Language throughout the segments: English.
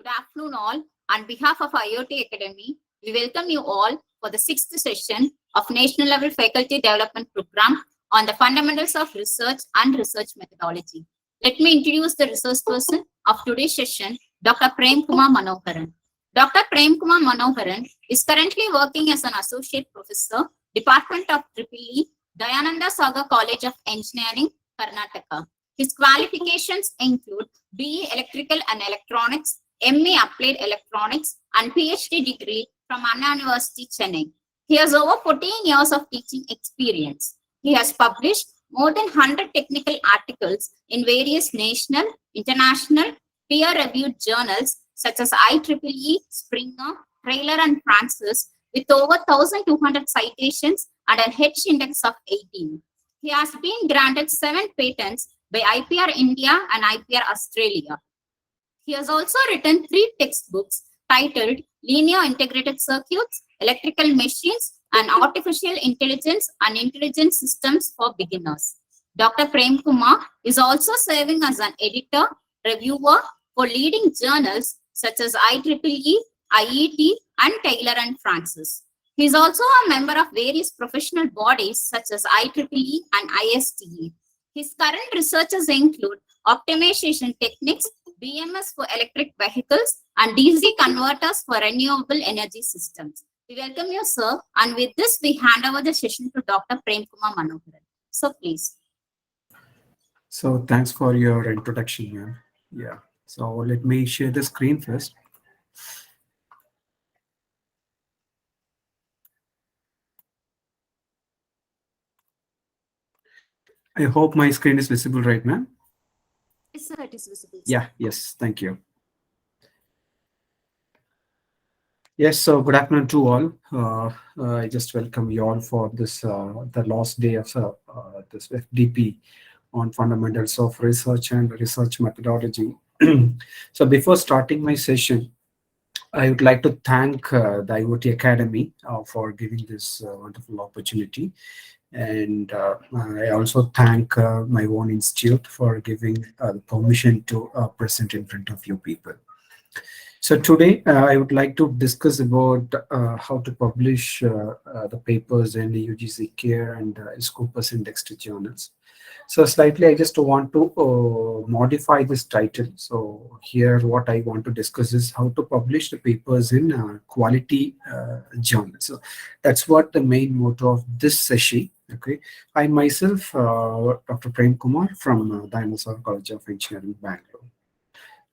Good afternoon, all. On behalf of IoT Academy, we welcome you all for the sixth session of National Level Faculty Development Program on the fundamentals of research and research methodology. Let me introduce the resource person of today's session, Dr. Prem Kumar Manoharan. Dr. Prem Kumar Manoharan is currently working as an associate professor, Department of EEE, Dayananda Sagar College of Engineering, Karnataka. His qualifications include BE Electrical and Electronics, MA Applied Electronics, and PhD degree from Anna University, Chennai. He has over 14 years of teaching experience. He has published more than 100 technical articles in various national, international, peer-reviewed journals such as IEEE, Springer, Trailer and Francis, with over 1,200 citations and an H index of 18. He has been granted 7 patents by IPR India and IPR Australia. He has also written 3 textbooks titled Linear Integrated Circuits, Electrical Machines, and Artificial Intelligence and Intelligent Systems for Beginners. Dr. Prem Kumar is also serving as an editor, reviewer for leading journals such as IEEE, IET, and Taylor and Francis. He is also a member of various professional bodies such as IEEE and ISTA. His current researches include optimization techniques, BMS for electric vehicles, and DC converters for renewable energy systems. We welcome you, sir. And with this, we hand over the session to Dr. Prem Kumar Manoharan. So, please. So, thanks for your introduction, ma'am. Yeah. So, let me share the screen first. I hope my screen is visible right now. Yes, sir, it is visible. Sir. Yeah, yes, thank you. Yes, so good afternoon to all. I just welcome you all for this, the last day of this FDP on fundamentals of research and research methodology. So before starting my session, I would like to thank the IoT Academy for giving this wonderful opportunity. And I also thank my own institute for giving the permission to present in front of you people. So today I would like to discuss about how to publish the papers in the UGC Care and Scopus indexed journals. So slightly, I just want to modify this title. So here, what I want to discuss is how to publish the papers in quality journals. So that's what the main motto of this session. Okay, I myself, Dr. Prem Kumar from Dinosaur College of Engineering, Bangalore.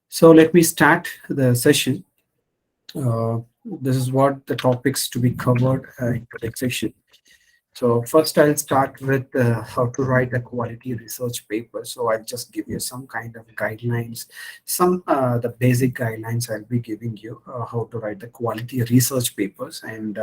So let me start the session. This is what the topics to be covered in today's session. So first I'll start with how to write a quality research paper. So I'll just give you some kind of guidelines, some the basic guidelines I'll be giving you how to write the quality research papers. And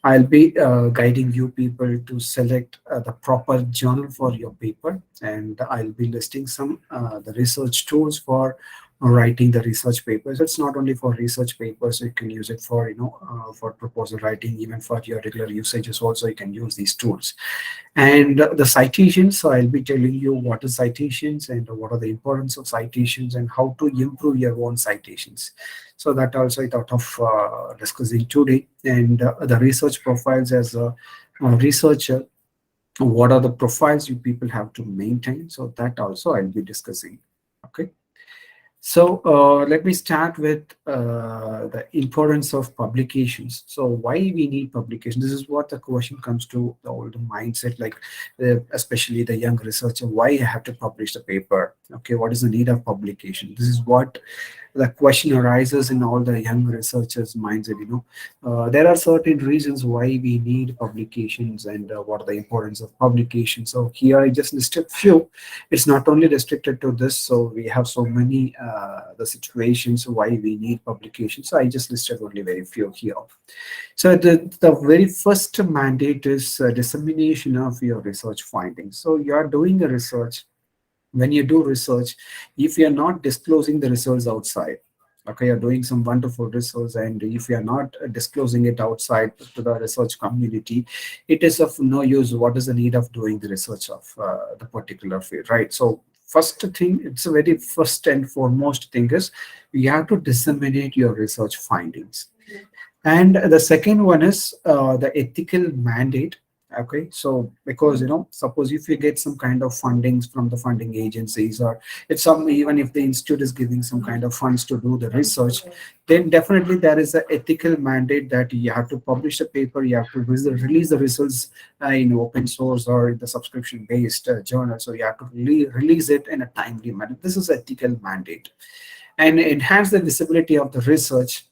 I'll be guiding you people to select the proper journal for your paper. And I'll be listing some the research tools for writing the research papers. It's not only for research papers, you can use it for for proposal writing, even for your regular usages also you can use these tools. And the citations, so I'll be telling you what is citations and what are the importance of citations and how to improve your own citations. So that also I thought of discussing today. And the research profiles as a researcher, what are the profiles you people have to maintain, so that also I'll be discussing. Okay. So let me start with the importance of publications. So why we need publication? This is what the question comes to the older mindset, like especially the young researcher. Why I have to publish the paper? Okay, what is the need of publication? This is what the question arises in all the young researchers' minds. There are certain reasons why we need publications and what are the importance of publication. So here I just listed few. It's not only restricted to this. So we have so many the situations why we need publication. So I just listed only very few here. So the very first mandate is dissemination of your research findings. So you are doing a research. When you do research, if you are not disclosing the results outside, okay, you're doing some wonderful research, and if you are not disclosing it outside to the research community, it is of no use. What is the need of doing the research of the particular field, right? So first thing, it's a very first and foremost thing is you have to disseminate your research findings. And the second one is the ethical mandate. Okay, so because suppose if you get some kind of fundings from the funding agencies, or if some, even if the institute is giving some kind of funds to do the research, then definitely there is an ethical mandate that you have to publish a paper, you have to release the results in open source or in the subscription based journal. So you have to release it in a timely manner. This is ethical mandate. And enhance the visibility of the research.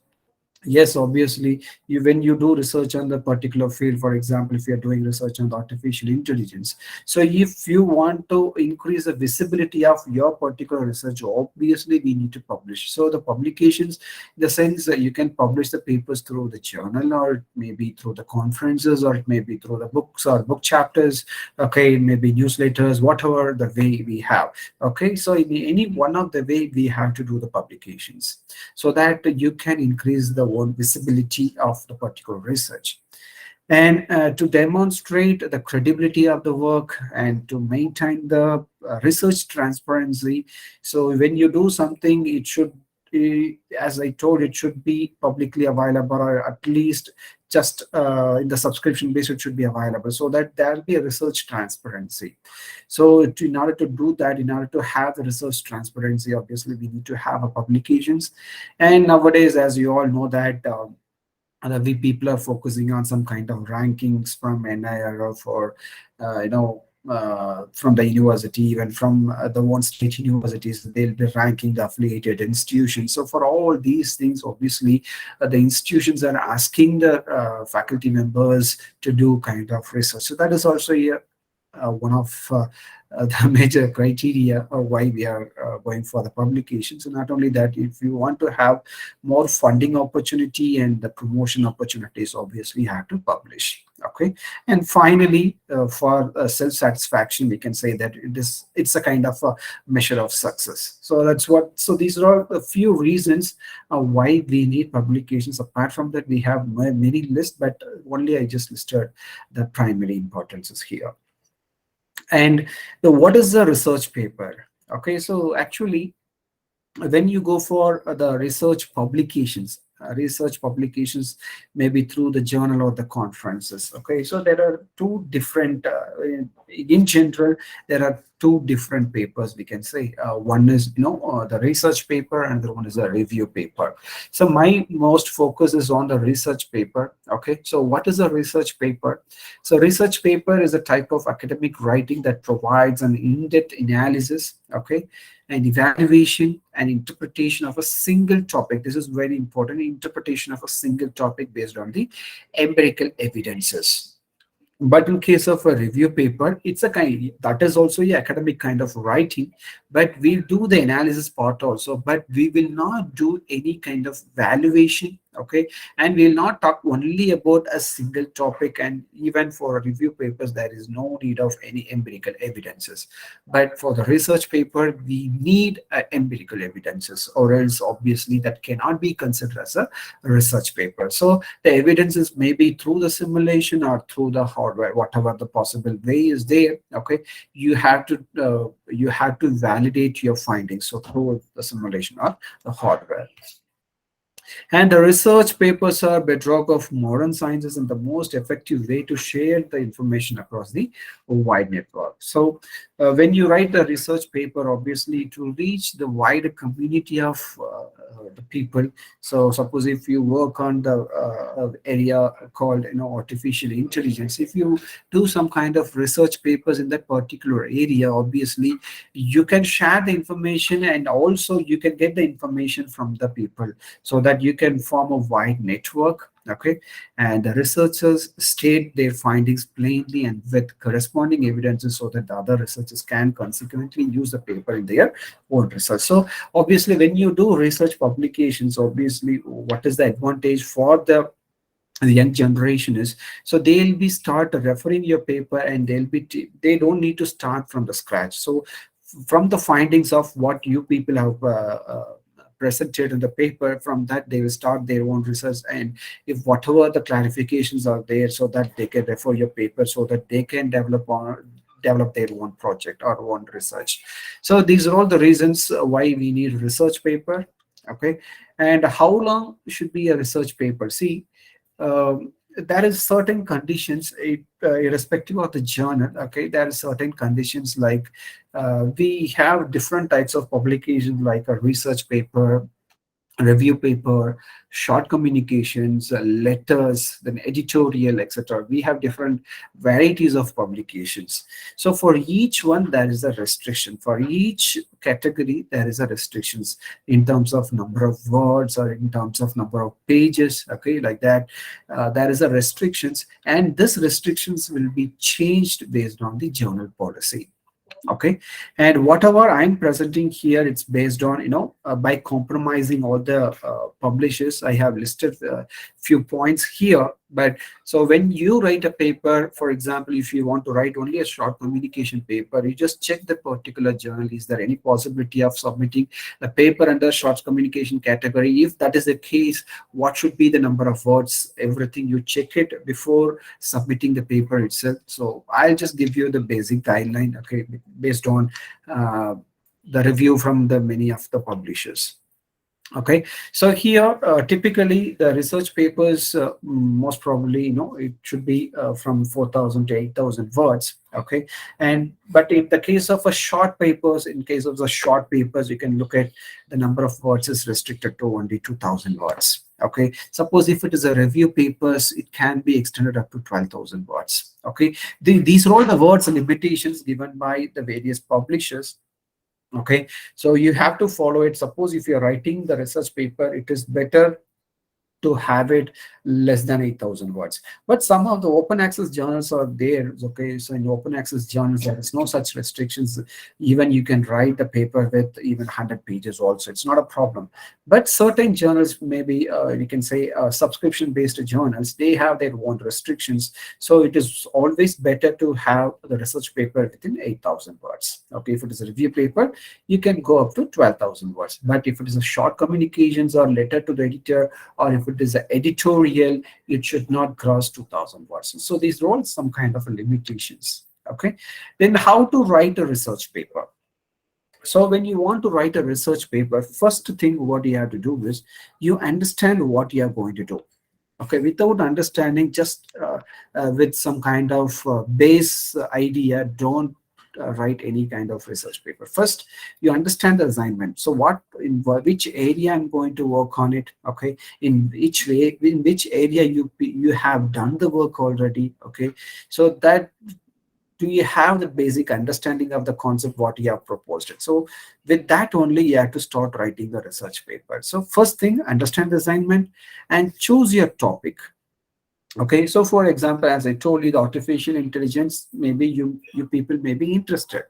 Yes, obviously, when you do research on the particular field, for example, if you're doing research on the artificial intelligence, so if you want to increase the visibility of your particular research, obviously we need to publish. So the publications, in the sense that you can publish the papers through the journal, or maybe through the conferences, or maybe through the books or book chapters, okay, maybe newsletters, whatever the way we have. Okay, so in any one of the way we have to do the publications, so that you can increase the own visibility of the particular research. And to demonstrate the credibility of the work and to maintain the research transparency. So when you do something, it should, as I told, it should be publicly available, or at least just in the subscription base it should be available, so that there'll be a research transparency. So in order to do that, in order to have the research transparency, obviously we need to have a publications. And nowadays, as you all know, that we people are focusing on some kind of rankings from NIRF, or from the university, even from the one state universities, they'll be ranking the affiliated institutions. So for all these things, obviously, the institutions are asking the faculty members to do kind of research. So that is also one of the major criteria of why we are going for the publications. And not only that, if you want to have more funding opportunity and the promotion opportunities, obviously you have to publish. Okay, and finally, for self-satisfaction, we can say that it's a kind of a measure of success. So that's what. So these are a few reasons why we need publications. Apart from that, we have many lists, but only I just listed the primary importances here. And what is the research paper? Okay, so actually, when you go for the research publications, maybe through the journal or the conferences. Okay, so there are two different, in general, there are two different papers, we can say. One is, the research paper, and the one is a review paper. So my most focus is on the research paper. Okay, so what is a research paper? So research paper is a type of academic writing that provides an in-depth analysis, okay, and evaluation and interpretation of a single topic. This is very important, interpretation of a single topic based on the empirical evidences. But in case of a review paper, it's a kind that is also a academic kind of writing, but we do the analysis part also, but we will not do any kind of valuation. Okay, and we'll not talk only about a single topic. And even for review papers, there is no need of any empirical evidences, but for the research paper we need empirical evidences, or else obviously that cannot be considered as a research paper. So the evidences may be through the simulation or through the hardware, whatever the possible way is there. Okay, you have to validate your findings, so through the simulation or the hardware. And the research papers are bedrock of modern sciences and the most effective way to share the information across the wide network. So when you write the research paper, obviously to reach the wider community of the people. So suppose if you work on the area called artificial intelligence, if you do some kind of research papers in that particular area, obviously you can share the information, and also you can get the information from the people, so that you can form a wide network. Okay, and the researchers state their findings plainly and with corresponding evidences, so that the other researchers can consequently use the paper in their own research. So obviously when you do research publications, obviously what is the advantage for the young generation is, so they'll be start referring your paper, and they don't need to start from the scratch. So from the findings of what you people have presented in the paper, from that they will start their own research, and if whatever the clarifications are there, so that they can refer your paper, so that they can develop their own project or own research. So these are all the reasons why we need research paper. Okay, and how long should be a research paper? See, there is certain conditions, irrespective of the journal. Okay, there are certain conditions like we have different types of publications like a research paper, review paper, short communications, letters, then editorial, etc. We have different varieties of publications. So for each one, there is a restriction. For each category, there is a restrictions in terms of number of words or in terms of number of pages. Okay, like that, there is a restrictions, and this restrictions will be changed based on the journal policy. Okay, and whatever I'm presenting here, it's based on, by compromising all the publishers. I have listed a few points here. But so when you write a paper, for example, if you want to write only a short communication paper, you just check the particular journal, is there any possibility of submitting the paper under short communication category? If that is the case, what should be the number of words? Everything you check it before submitting the paper itself. So I'll just give you the basic guideline, okay, based on the review from the many of the publishers. Okay, so here typically the research papers, most probably, it should be from 4,000 to 8,000 words. Okay, and but in the case of a short papers, in case of the short papers, you can look at the number of words is restricted to only 2,000 words. Okay, suppose if it is a review papers, it can be extended up to 12,000 words. Okay, these are all the words and limitations given by the various publishers. Okay, so you have to follow it. Suppose if you're writing the research paper, it is better to have it less than 8,000 words. But some of the open access journals are there. Okay, so in open access journals, there is no such restrictions. Even you can write the paper with even 100 pages also. It's not a problem. But certain journals, maybe you can say subscription-based journals, they have their own restrictions. So it is always better to have the research paper within 8,000 words. Okay, if it is a review paper, you can go up to 12,000 words. But if it is a short communications or letter to the editor, or if it is an editorial, it should not cross 2,000 words. So these are all some kind of limitations. Okay, then how to write a research paper? So when you want to write a research paper, first thing what you have to do is you understand what you are going to do. Okay, without understanding, just with some kind of base idea, don't write any kind of research paper. First, you understand the assignment. So in which area I'm going to work on it. Okay, in which area you have done the work already. Okay, so that do you have the basic understanding of the concept what you have proposed it. So with that only you have to start writing the research paper. So first thing, understand the assignment and choose your topic. Okay, so for example, as I told you, the artificial intelligence, maybe you people may be interested,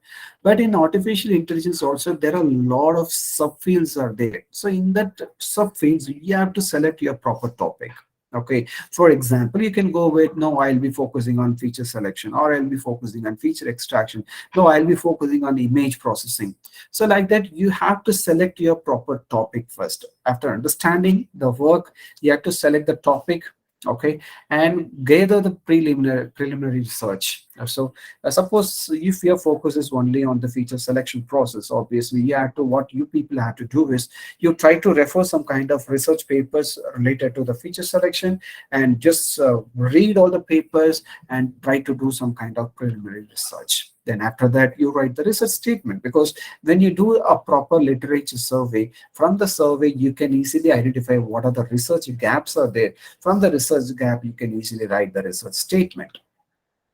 but in artificial intelligence also there are a lot of subfields are there. So in that subfields, you have to select your proper topic. Okay, for example, you can go with, no, I'll be focusing on feature selection, or I'll be focusing on feature extraction. No, I'll be focusing on image processing. So like that, you have to select your proper topic first. After understanding the work, you have to select the topic. Okay, and gather the preliminary research. So suppose if your focus is only on the feature selection process, obviously you have to, what you people have to do is you try to refer some kind of research papers related to the feature selection, and just read all the papers and try to do some kind of preliminary research. Then after that, you write the research statement, because when you do a proper literature survey, from the survey, you can easily identify what are the research gaps are there. From the research gap, you can easily write the research statement.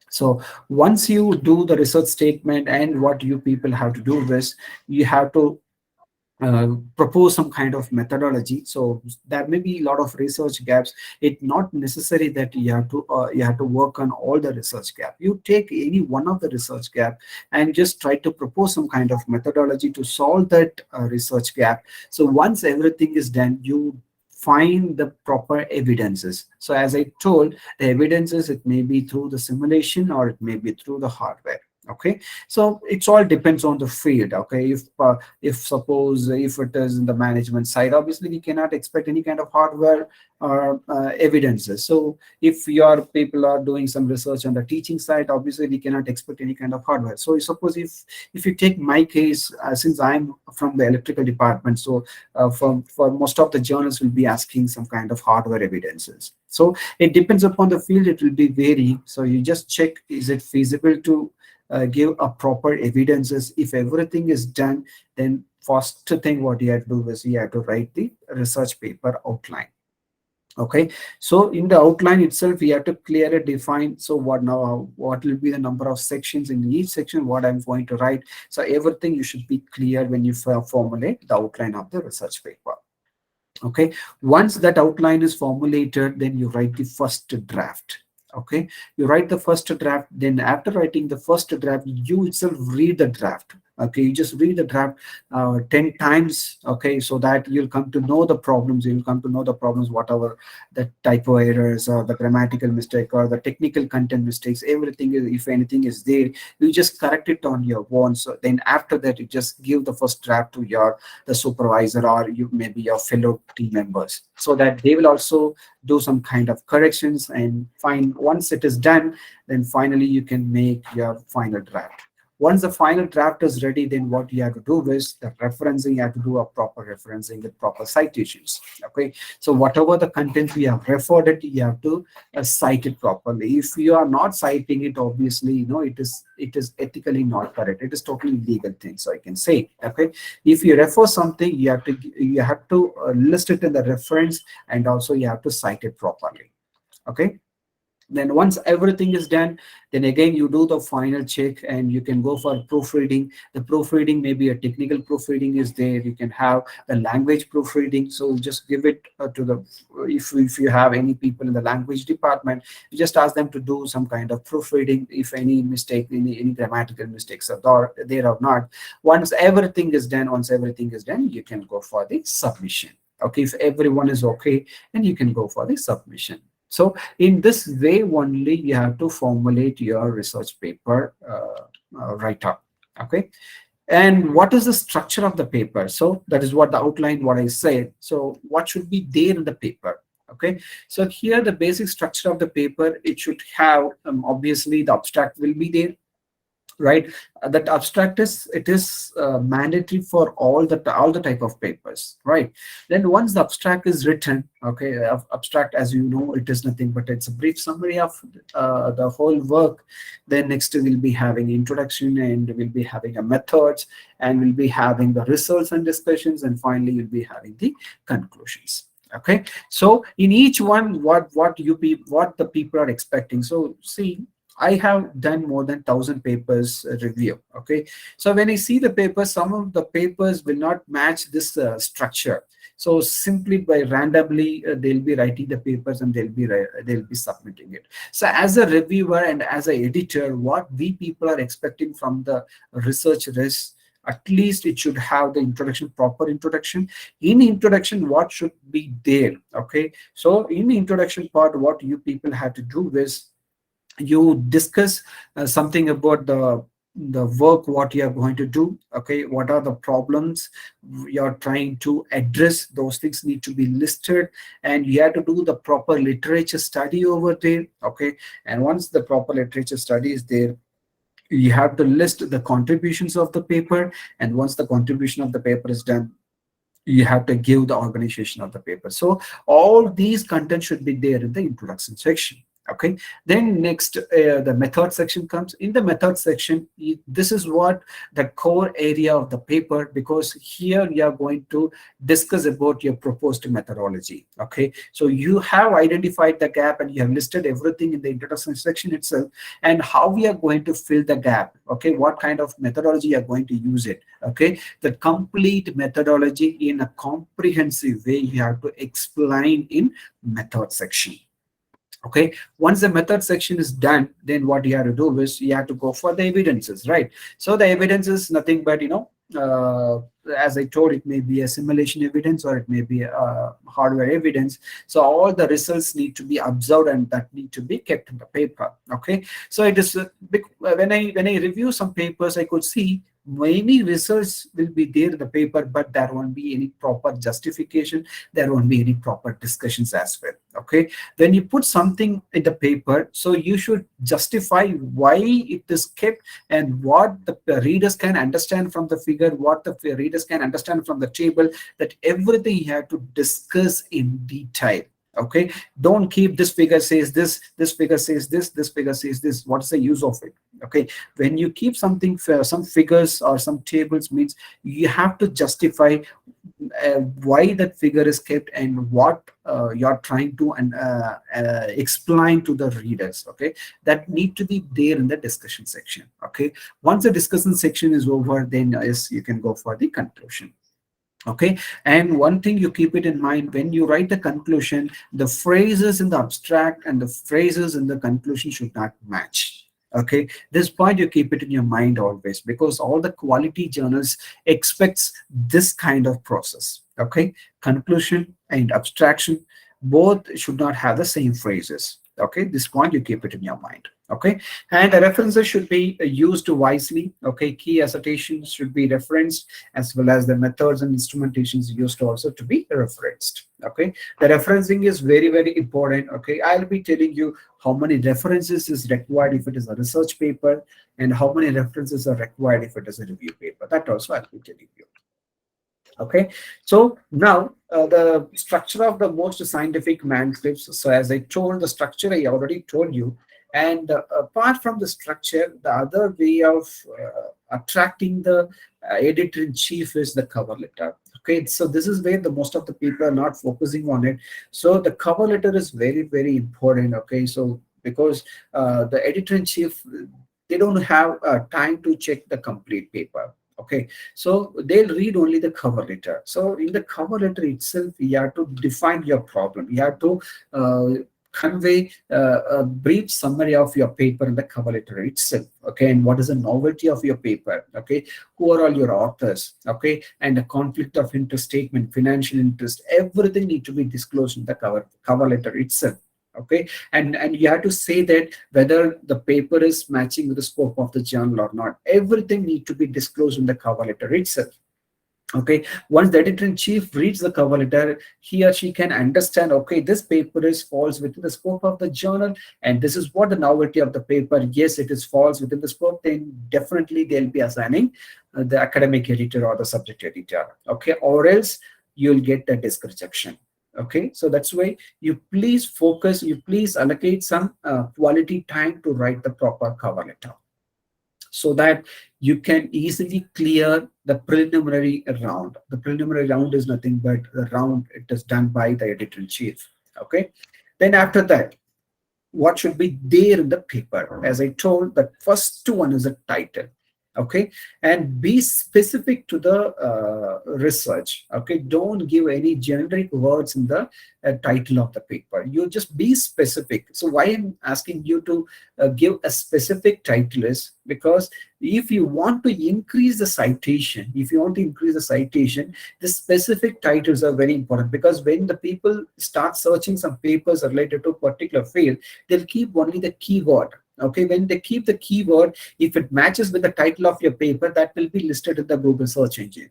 So once you do the research statement, and what you people have to do is you have to propose some kind of methodology. So there may be a lot of research gaps. It's not necessary that you have to work on all the research gap. You take any one of the research gap and just try to propose some kind of methodology to solve that research gap. So once everything is done, you find the proper evidences. So as I told, the evidences, it may be through the simulation or it may be through the hardware. Okay, so it's all depends on the field. Okay, if suppose if it is in the management side, obviously we cannot expect any kind of hardware or evidences. So if your people are doing some research on the teaching side, obviously we cannot expect any kind of hardware. So suppose if you take my case, since I'm from the electrical department, so for most of the journals will be asking some kind of hardware evidences. So it depends upon the field, it will be vary. So you just check, is it feasible to give a proper evidences. If everything is done, then first thing what you have to do is you have to write the research paper outline. Okay, so in the outline itself we have to clearly define, so what will be the number of sections, in each section what I'm going to write. So everything you should be clear when you formulate the outline of the research paper. Okay, once that outline is formulated, then you write the first draft. Okay, you write the first draft, then after writing the first draft, you itself read the draft. Okay, you just read the draft 10 times. Okay, so that you'll come to know the problems, you'll come to know the problems, whatever the typo errors or the grammatical mistake or the technical content mistakes, everything is, if anything is there, you just correct it on your own. So then after that, you just give the first draft to your the supervisor or you maybe your fellow team members, so that they will also do some kind of corrections, and find once it is done, then finally you can make your final draft. Once the final draft is ready, then what you have to do is the referencing. You have to do a proper referencing with proper citations. Okay, so whatever the content we have referred it, you have to cite it properly. If you are not citing it, obviously it is ethically not correct. It is totally legal thing, so I can say. Okay, if you refer something, you have to list it in the reference, and also you have to cite it properly. Okay, then once everything is done, then again you do the final check, and you can go for proofreading. The proofreading, maybe a technical proofreading is there, you can have the language proofreading. So just give it to the, if you have any people in the language department, you just ask them to do some kind of proofreading. If any mistake, any grammatical mistakes there or not, once everything is done, you can go for the submission. Okay, if everyone is okay, then you can go for the submission. So in this way only you have to formulate your research paper write-up. Okay, and what is the structure of the paper? So that is what the outline, what I said. So what should be there in the paper? Okay, so here the basic structure of the paper, it should have obviously the abstract will be there, right? That abstract is mandatory for all the type of papers, right? Then once the abstract is written, okay, abstract, as you know, it is nothing but it's a brief summary of the whole work. Then next we'll be having introduction, and we'll be having a methods, and we'll be having the results and discussions, and finally you'll be having the conclusions. Okay, so in each one, what the people are expecting. So see, I have done more than 1,000 papers review. Okay, so when I see the papers, some of the papers will not match this structure. So simply by randomly, they'll be writing the papers, and they'll be submitting it. So as a reviewer and as an editor, what we people are expecting from the research is, at least it should have the introduction, proper introduction. In introduction, what should be there? Okay, so in the introduction part, what you people have to do is, you discuss something about the work, what you are going to do. Okay, what are the problems you're trying to address? Those things need to be listed, and you have to do the proper literature study over there. Okay, and once the proper literature study is there, you have to list the contributions of the paper, and once the contribution of the paper is done, you have to give the organization of the paper. So all these content should be there in the introduction section. Okay, then next the method section comes. In the method section, this is what the core area of the paper, because here you are going to discuss about your proposed methodology. Okay, so you have identified the gap, and you have listed everything in the introduction section itself, and how we are going to fill the gap. Okay, what kind of methodology you are going to use it. Okay, the complete methodology in a comprehensive way you have to explain in method section. Okay, once the method section is done, then what you have to do is you have to go for the evidences, right? So the evidence is nothing but, uh, as I told, it may be a simulation evidence or it may be hardware evidence. So all the results need to be observed and that need to be kept in the paper. Okay, so it is when I review some papers, I could see many results will be there in the paper, but there won't be any proper justification. There won't be any proper discussions as well. Okay, when you put something in the paper, so you should justify why it is kept and what the readers can understand from the figure, what the readers can understand from the table, that everything you have to discuss in detail. Okay, don't keep this figure says this figure says this figure says this. What's the use of it? Okay, when you keep something, some figures or some tables, means you have to justify why that figure is kept and what you're trying to explain to the readers. Okay, that need to be there in the discussion section. Okay, once the discussion section is over, then yes, you can go for the conclusion. Okay, and one thing you keep it in mind when you write the conclusion, the phrases in the abstract and the phrases in the conclusion should not match. Okay, this point you keep it in your mind always, because all the quality journals expects this kind of process. Okay, conclusion and abstraction both should not have the same phrases. Okay, this point you keep it in your mind. Okay, and the references should be used wisely. Okay, key assertions should be referenced, as well as the methods and instrumentations used also to be referenced. Okay, the referencing is very, very important. Okay, I'll be telling you how many references is required if it is a research paper, and how many references are required if it is a review paper. That also I'll be telling you. Okay, so now the structure of the most scientific manuscripts. So as I told, the structure I already told you, and apart from the structure, the other way of attracting the editor-in-chief is the cover letter. Okay, so this is where the most of the people are not focusing on it. So the cover letter is very, very important. Okay, so because the editor-in-chief, they don't have time to check the complete paper. Okay, so they'll read only the cover letter. So in the cover letter itself, you have to define your problem. You have to convey a brief summary of your paper in the cover letter itself. Okay, and what is the novelty of your paper? Okay, who are all your authors? Okay, and the conflict of interest statement, financial interest, everything need to be disclosed in the cover letter itself. Okay, and you have to say that whether the paper is matching with the scope of the journal or not. Everything need to be disclosed in the cover letter itself. Okay, once the editor-in-chief reads the cover letter, he or she can understand, okay, this paper is falls within the scope of the journal, and this is what the novelty of the paper. Yes, it is falls within the scope, then definitely they'll be assigning the academic editor or the subject editor. Okay, or else you'll get a disk rejection. Okay, so that's why you please focus, you please allocate some quality time to write the proper cover letter, so that you can easily clear the preliminary round. The preliminary round is nothing but the round it is done by the editor-in-chief. Okay, then after that, what should be there in the paper? As I told, the first one is a title. Okay, and be specific to the research. Okay, don't give any generic words in the title of the paper. You just be specific. So why I'm asking you to give a specific title is because if you want to increase the citation, the specific titles are very important, because when the people start searching some papers related to a particular field, they'll keep only the keyword. Okay, when they keep the keyword, if it matches with the title of your paper, that will be listed in the Google search engine.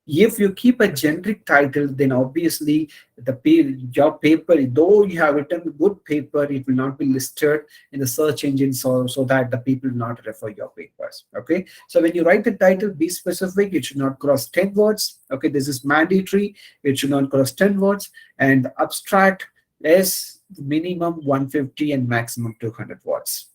If you keep a generic title, then obviously your paper, though you have written good paper, it will not be listed in the search engine, so that the people will not refer your papers. Okay, so when you write the title, be specific. It should not cross 10 words. Okay, this is mandatory. It should not cross 10 words. And abstract is minimum 150 and maximum 200 words.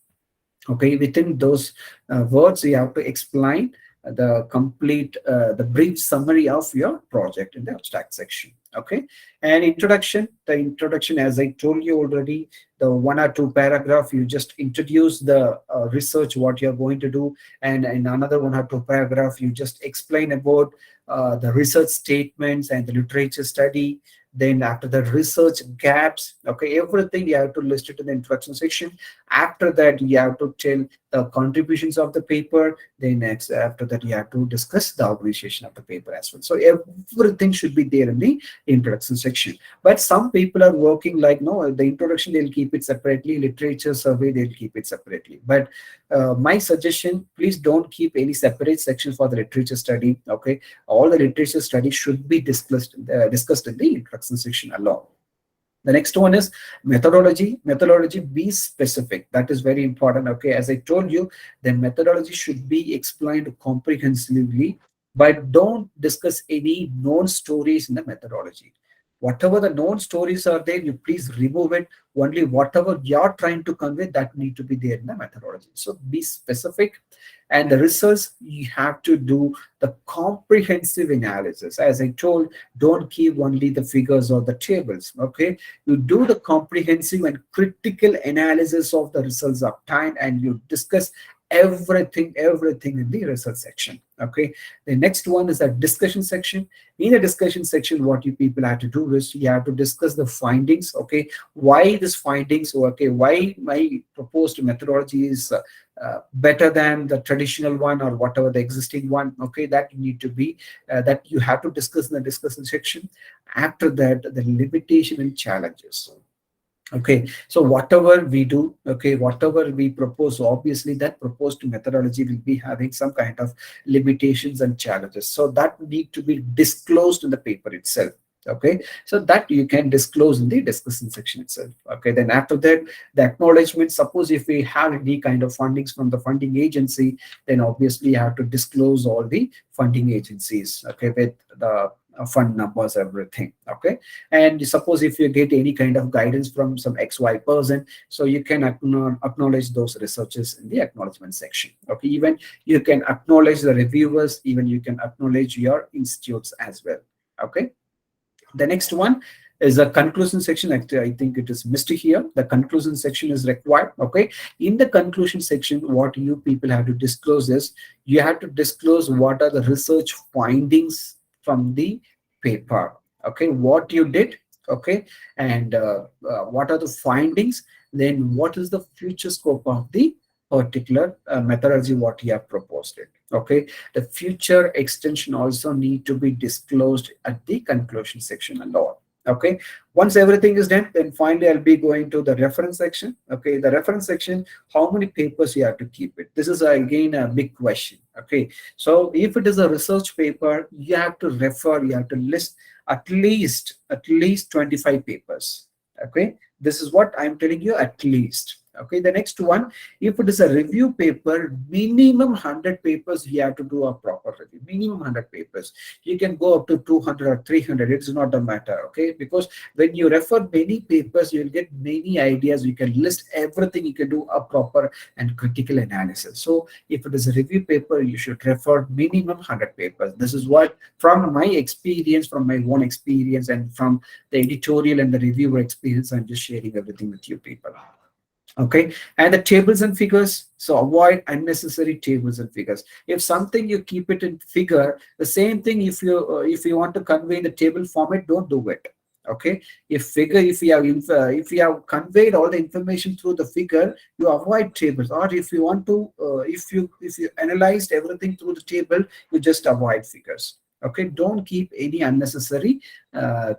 Okay, within those words, you have to explain the complete, the brief summary of your project in the abstract section. Okay, and the introduction, as I told you already, the 1 or 2 paragraph, you just introduce the research, what you're going to do, and in another 1 or 2 paragraph, you just explain about the research statements and the literature study. Then after the research gaps, okay, everything you have to list it in the introduction section. After that, you have to tell the contributions of the paper. Then next, after that, you have to discuss the organization of the paper as well. So everything should be there in the introduction section. But some people are working like, no, the introduction they'll keep it separately, literature survey they'll keep it separately. But my suggestion, please don't keep any separate section for the literature study. Okay, all the literature study should be discussed in the introduction section alone. The next one is methodology. Methodology, be specific. That is very important. Okay, as I told you, the methodology should be explained comprehensively, but don't discuss any known stories in the methodology. Whatever the known stories are there, you please remove it. Only whatever you're trying to convey, that need to be there in the methodology. So be specific. And the results, you have to do the comprehensive analysis. As I told, don't keep only the figures or the tables. Okay, you do the comprehensive and critical analysis of the results obtained, and you discuss everything in the result section. Okay, the next one is a discussion section. In the discussion section, what you people have to do is you have to discuss the findings. Okay, why this findings? Okay, why my proposed methodology is better than the traditional one or whatever the existing one. Okay, that you need to be that you have to discuss in the discussion section. After that, the limitation and challenges. Okay, so whatever we do, okay, whatever we propose, obviously that proposed methodology will be having some kind of limitations and challenges. So that need to be disclosed in the paper itself. Okay, so that you can disclose in the discussion section itself. Okay, then after that, the acknowledgement. Suppose if we have any kind of fundings from the funding agency, then obviously you have to disclose all the funding agencies. Okay, with the fund numbers, everything. Okay, and suppose if you get any kind of guidance from some XY person, so you can acknowledge those researchers in the acknowledgement section. Okay, even you can acknowledge the reviewers, even you can acknowledge your institutes as well. Okay, the next one is a conclusion section. Actually, I think it is missed here. The conclusion section is required. Okay, in the conclusion section, what you people have to disclose is you have to disclose what are the research findings from the paper. Okay, what you did. Okay, and what are the findings, then what is the future scope of the particular methodology what you have proposed it. Okay, the future extension also need to be disclosed at the conclusion section alone. Okay, once everything is done, then finally I'll be going to the reference section. Okay, the reference section, how many papers you have to keep it? This is again a big question. Okay, so if it is a research paper, you have to refer, you have to list at least 25 papers. Okay, this is what I'm telling you, at least. Okay, the next one, if it is a review paper, minimum 100 papers you have to do a proper review. Minimum 100 papers. You can go up to 200 or 300. It's not a matter. Okay, because when you refer many papers, you'll get many ideas. You can list everything. You can do a proper and critical analysis. So if it is a review paper, you should refer minimum 100 papers. This is what, from my experience, from my own experience, and from the editorial and the reviewer experience, I'm just sharing everything with you people. Okay, and the tables and figures, so avoid unnecessary tables and figures. If something you keep it in figure, the same thing, if you want to convey in the table format, don't do it. Okay, if you have conveyed all the information through the figure, you avoid tables. Or if you want to if you analyzed everything through the table, you just avoid figures. Okay, don't keep any unnecessary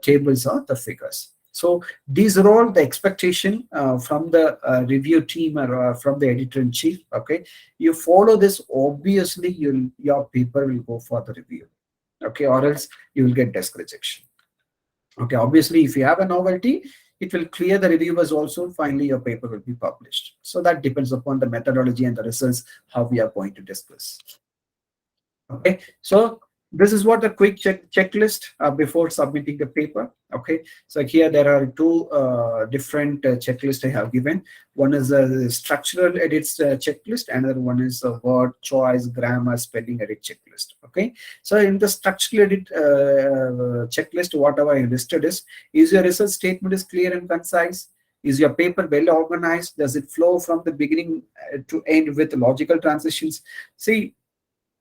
tables or the figures. So these are all the expectation from the review team or from the editor-in-chief. Okay, you follow this, obviously your paper will go for the review. Okay, or else you will get desk rejection. Okay, obviously if you have a novelty, it will clear the reviewers also. Finally, your paper will be published. So that depends upon the methodology and the results, how we are going to discuss. Okay, so this is what a quick checklist before submitting the paper. Okay, so here there are two different checklists I have given. One is a structural edits checklist, another one is a word choice, grammar, spelling edit checklist. Okay, so in the structural edit checklist, whatever I listed is your research statement is clear and concise? Is your paper well organized? Does it flow from the beginning to end with logical transitions? See,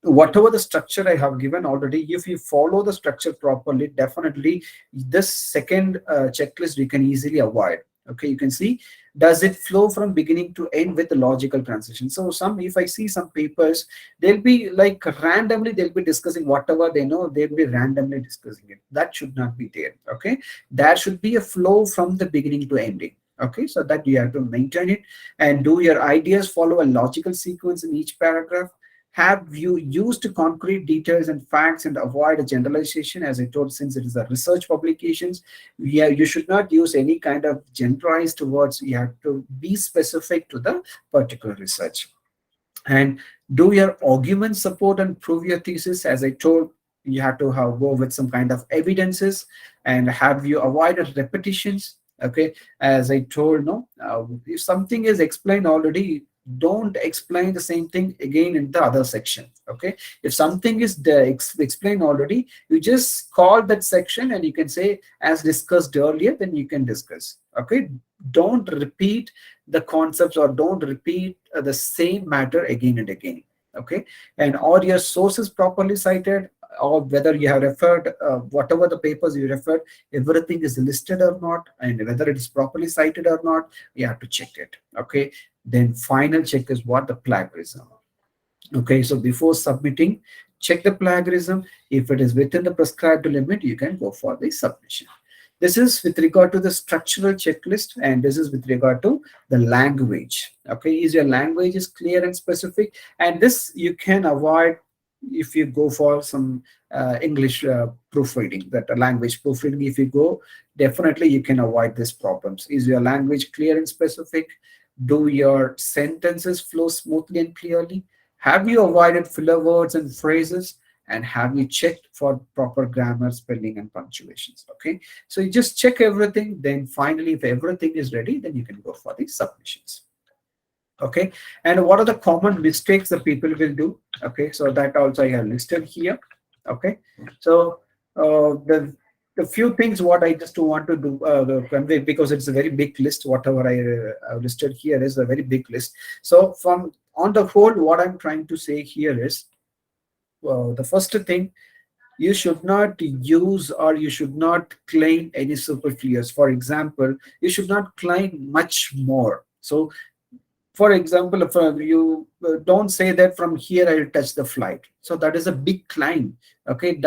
whatever the structure I have given already, if you follow the structure properly, definitely this second checklist you can easily avoid. Okay, you can see, does it flow from beginning to end with the logical transition? So some, if I see some papers, they'll be like randomly, they'll be discussing whatever they know, they'll be randomly discussing it. That should not be there. Okay, there should be a flow from the beginning to ending. Okay, so that you have to maintain it, and do your ideas follow a logical sequence in each paragraph? Have you used concrete details and facts and avoid a generalization? As I told, since it is a research publications, yeah, you should not use any kind of generalized words. You have to be specific to the particular research. And do your arguments support and prove your thesis? As I told, you have to have, go with some kind of evidences. And have you avoided repetitions? Okay, as I told, no, if something is explained already, don't explain the same thing again in the other section. Okay, if something is explained already, you just call that section and you can say as discussed earlier, then you can discuss. Okay, don't repeat the concepts, or don't repeat the same matter again and again. Okay, and are your sources properly cited, or whether you have referred whatever the papers you referred, everything is listed or not, and whether it is properly cited or not, you have to check it. Okay, then final check is what? The plagiarism. Okay, so before submitting, check the plagiarism. If it is within the prescribed limit, you can go for the submission. This is with regard to the structural checklist, and this is with regard to the language. Okay, is your language is clear and specific? And this you can avoid if you go for some English proofreading, that language proofreading. If you go, definitely you can avoid these problems. Is your language clear and specific? Do your sentences flow smoothly and clearly? Have you avoided filler words and phrases? And have you checked for proper grammar, spelling, and punctuations? Okay, so you just check everything. Then finally, if everything is ready, then you can go for the submissions. Okay, and what are the common mistakes that people will do? Okay, so that also I have listed here. Okay, so the few things what I just want to do convey, because it's a very big list. Whatever I listed here is a very big list. So from on the whole, what I'm trying to say here is, the first thing, you should not use or you should not claim any superfluous. For example, you should not claim much more. So for example, if you don't say that from here I will touch the flight, so that is a big claim. Okay,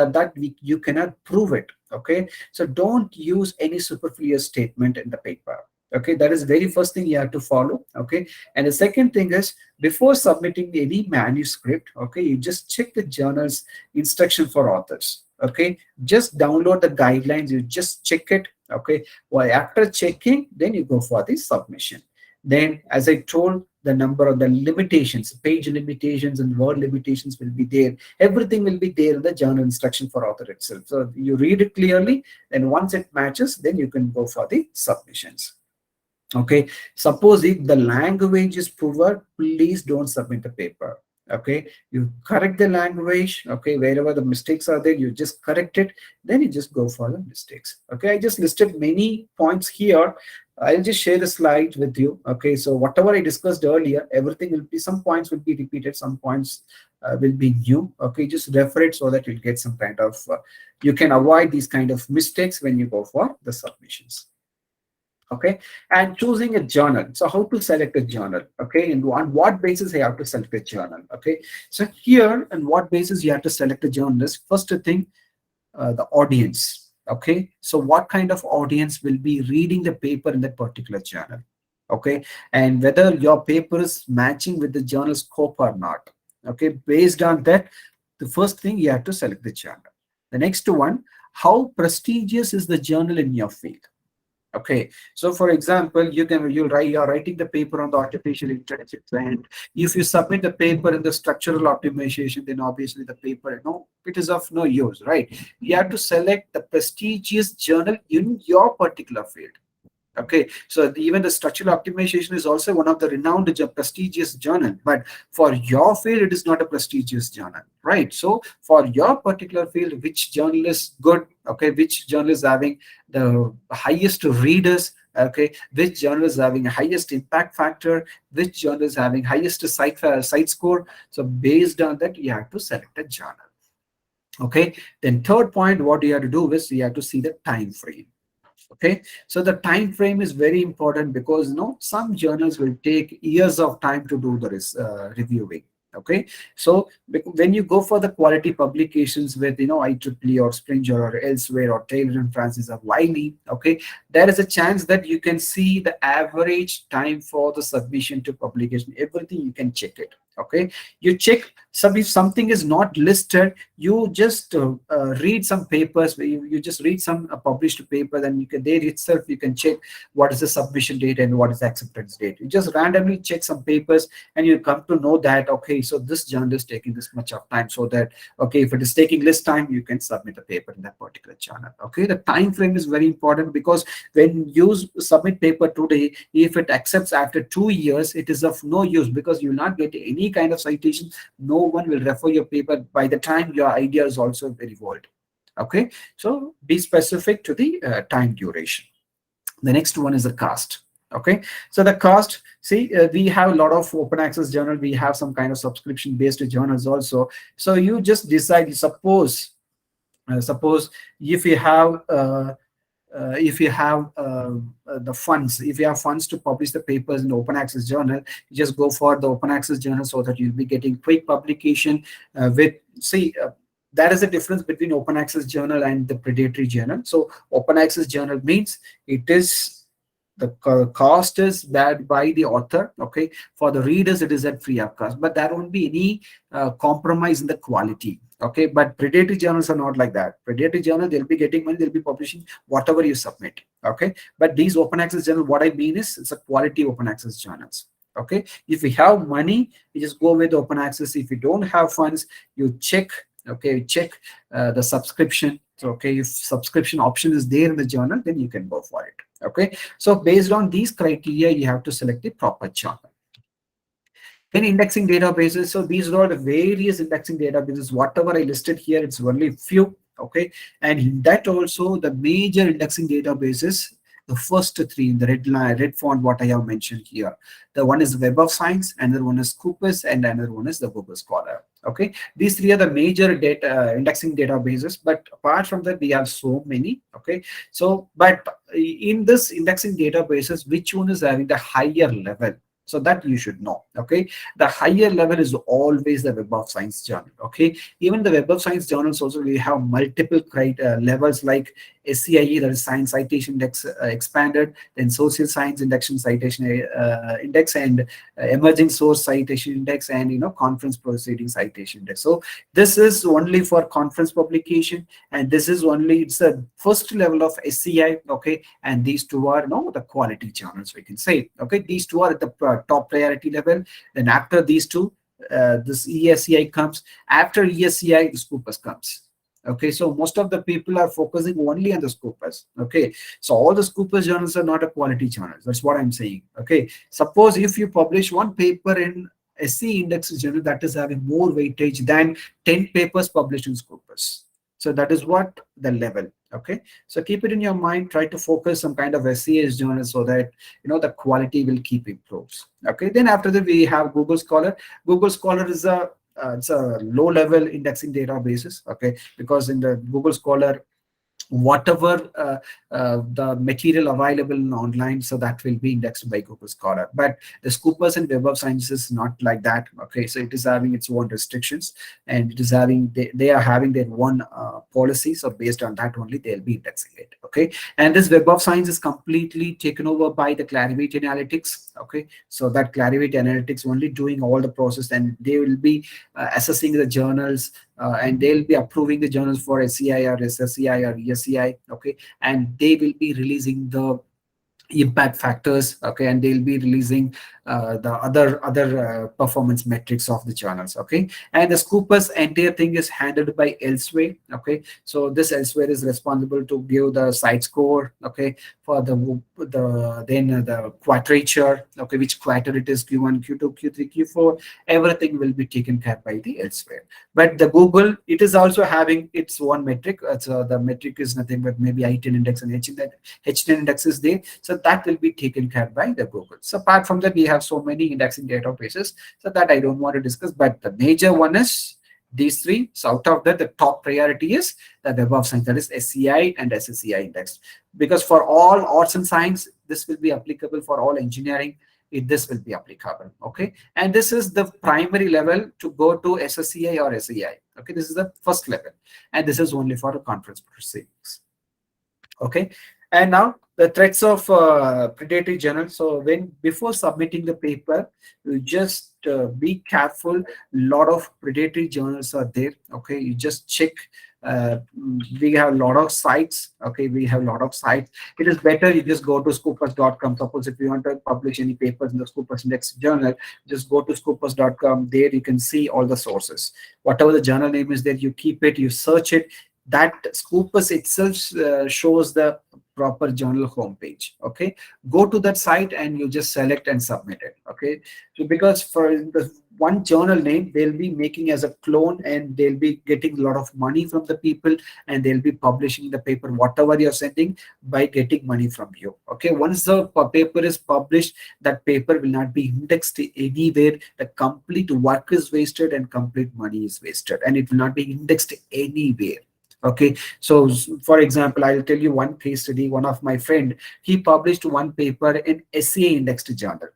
you cannot prove it. Okay, so don't use any superfluous statement in the paper. Okay, that is very first thing you have to follow. Okay, and the second thing is, before submitting any manuscript, okay, you just check the journal's instruction for authors. Okay, just download the guidelines, you just check it. Okay, well, after checking, then you go for the submission. Then, as I told, the number of the limitations, page limitations and word limitations will be there. Everything will be there in the journal instruction for author itself. So you read it clearly, and once it matches, then you can go for the submissions. Okay, suppose if the language is poor, please don't submit the paper. Okay, you correct the language. Okay, wherever the mistakes are there, you just correct it, then you just go for the mistakes. Okay, I just listed many points here. I'll just share the slides with you. Okay, so whatever I discussed earlier, everything will be, some points will be repeated, some points will be new. Okay, just refer it so that you'll get some kind of you can avoid these kind of mistakes when you go for the submissions. Okay, and choosing a journal. So how to select a journal? Okay, and on what basis I have to select a journal? Okay, so here, on what basis you have to select a journal is, first thing, the audience. Okay, so what kind of audience will be reading the paper in that particular journal? Okay, and whether your paper is matching with the journal scope or not. Okay, based on that, the first thing, you have to select the journal. The next one, how prestigious is the journal in your field? Okay, so for example, you're writing the paper on the artificial intelligence, and if you submit the paper in the structural optimization, then obviously the paper, it is of no use, right? You have to select the prestigious journal in your particular field. Okay, so even the structural optimization is also one of the renowned prestigious journal, but for your field, it is not a prestigious journal, right? So for your particular field, which journal is good? Okay, which journal is having the highest readers? Okay, which journal is having highest impact factor? Which journal is having highest site score? So based on that, you have to select a journal. Okay, then third point, what you have to do is you have to see the time frame. Okay, so the time frame is very important because some journals will take years of time to do the reviewing. Okay, so when you go for the quality publications with IEEE or Springer or elsewhere or Taylor and Francis or Wiley, okay, there is a chance that you can see the average time for the submission to publication. Everything you can check it. Okay, you check some, if something is not listed, you just read some papers, you just read some published paper, then you can there itself you can check what is the submission date and what is the acceptance date. You just randomly check some papers and you come to know that, okay, so this journal is taking this much of time, so that, okay, if it is taking less time, you can submit a paper in that particular journal. Okay, the time frame is very important because when you submit paper today, if it accepts after 2 years, it is of no use because you will not get any kind of citation. No one will refer your paper by the time your idea is also evolved. Okay, so be specific to the time duration. The next one is the cost. Okay, so the cost, see, we have a lot of open access journal, we have some kind of subscription based journals also. So you just decide, suppose if you have the funds, if you have funds to publish the papers in the open access journal, you just go for the open access journal so that you'll be getting quick publication with, see, that is the difference between open access journal and the predatory journal. So open access journal means it is the cost is bared by the author. Okay, for the readers it is at free of cost, but there won't be any compromise in the quality. Okay, but predatory journals are not like that. Predatory journal, they'll be getting money, they'll be publishing whatever you submit. Okay, but these open access journal, what I mean is it's a quality open access journals. Okay, if you have money, you just go with open access. If you don't have funds, you check. Okay, check the subscription. So, okay, if subscription option is there in the journal, then you can go for it. Okay, so based on these criteria, you have to select the proper journal. Then indexing databases. So these are the various indexing databases. Whatever I listed here, it's only few. Okay, and in that also the major indexing databases, the first three in the red font, what I have mentioned here. The one is Web of Science, another one is Scopus, and another one is the Google Scholar. Okay, these three are the major data indexing databases. But apart from that, we have so many. Okay, so but in this indexing databases, which one is having the higher level? So that you should know. Okay, the higher level is always the Web of Science journal. Okay, even the Web of Science journals also, we have multiple levels like SCIE, that is Science Citation Index expanded, then Social Science Induction Citation Index, and Emerging Source Citation Index, and Conference Proceeding Citation Index. So this is only for conference publication, and this is only, it's a first level of SCI. Okay, and these two are the quality journals, we can say. Okay, these two are at the top priority level. Then after these two, this ESCI comes. After ESCI, the Scopus comes. Okay, so most of the people are focusing only on the Scopus. Okay, so all the Scopus journals are not a quality journals. That's what I'm saying. Okay, suppose if you publish one paper in SC index journal, that is having more weightage than 10 papers published in Scopus. So that is what the level. Okay, so keep it in your mind. Try to focus some kind of SCS journal so that the quality will keep improves. Okay, then after that we have Google Scholar. Google Scholar is it's a low level indexing databases. Okay, because in the Google Scholar, whatever the material available online, so that will be indexed by Google Scholar. But the Scopus and Web of Science is not like that. Okay, so it is having its own restrictions, and it is having they are having their own policy. So based on that only they'll be indexing it. Okay, and this Web of Science is completely taken over by the Clarivate Analytics. Okay, so that Clarivate Analytics only doing all the process, and they will be assessing the journals, and they'll be approving the journals for SCI or SSCI or ESCI. Okay, and they will be releasing the impact factors. Okay, and they'll be releasing the other performance metrics of the journals. Okay, and the Scopus entire thing is handled by Elsewhere. Okay, so this Elsewhere is responsible to give the site score. Okay, for the quadrature. Okay, which quarter it is, Q1, Q2, Q3, Q4, everything will be taken care by the Elsewhere. But the Google, it is also having its own metric. So the metric is nothing but maybe I10 index and H10 index is there. So that will be taken care by the Google. So apart from that, we have so many indexing databases, so that I don't want to discuss. But the major one is these three. So out of that, the top priority is the Web of Science, that is SCI and SSCI index. Because for all arts and science, this will be applicable. For all engineering, this will be applicable. Okay. And this is the primary level to go to SSCI or SEI. Okay. This is the first level. And this is only for the conference proceedings. Okay. And now the threats of predatory journal. So when before submitting the paper, you just be careful. Lot of predatory journals are there. Okay, you just check. We have a lot of sites. Okay, we have a lot of sites. It is better you just go to scopus.com. Suppose if you want to publish any papers in the Scopus Index journal, just go to scopus.com. There you can see all the sources. Whatever the journal name is there, you keep it, you search it. That Scopus itself shows the proper journal homepage. Okay, go to that site and you just select and submit it. Okay, so because for the one journal name, they'll be making as a clone and they'll be getting a lot of money from the people, and they'll be publishing the paper whatever you're sending by getting money from you. Okay, once the paper is published, that paper will not be indexed anywhere. The complete work is wasted and complete money is wasted, and it will not be indexed anywhere. Okay, so for example, I'll tell you one case study. One of my friend, he published one paper in SCA indexed journal.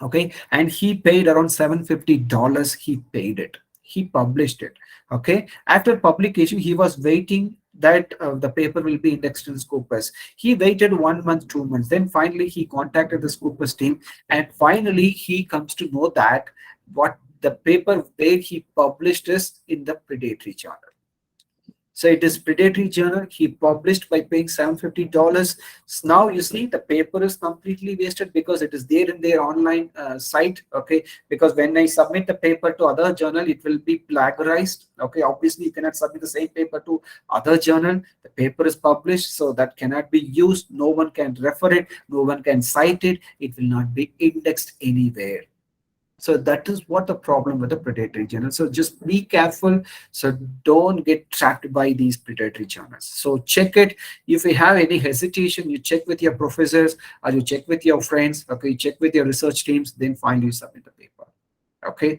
Okay, and he paid around $750. He paid it, he published it. Okay, after publication, he was waiting that the paper will be indexed in Scopus. He waited 1 month, 2 months. Then finally he contacted the Scopus team, and finally he comes to know that what the paper where he published is in the predatory journal. So it is predatory journal. He published by paying $750. So now you see the paper is completely wasted because it is there in their online site. Okay, because when I submit the paper to other journal, it will be plagiarized. Okay, obviously you cannot submit the same paper to other journal. The paper is published, so that cannot be used. No one can refer it. No one can cite it. It will not be indexed anywhere. So that is what the problem with the predatory journal. So just be careful. So don't get trapped by these predatory journals. So check it. If you have any hesitation, you check with your professors or you check with your friends. Okay, check with your research teams. Then finally submit the paper. Okay.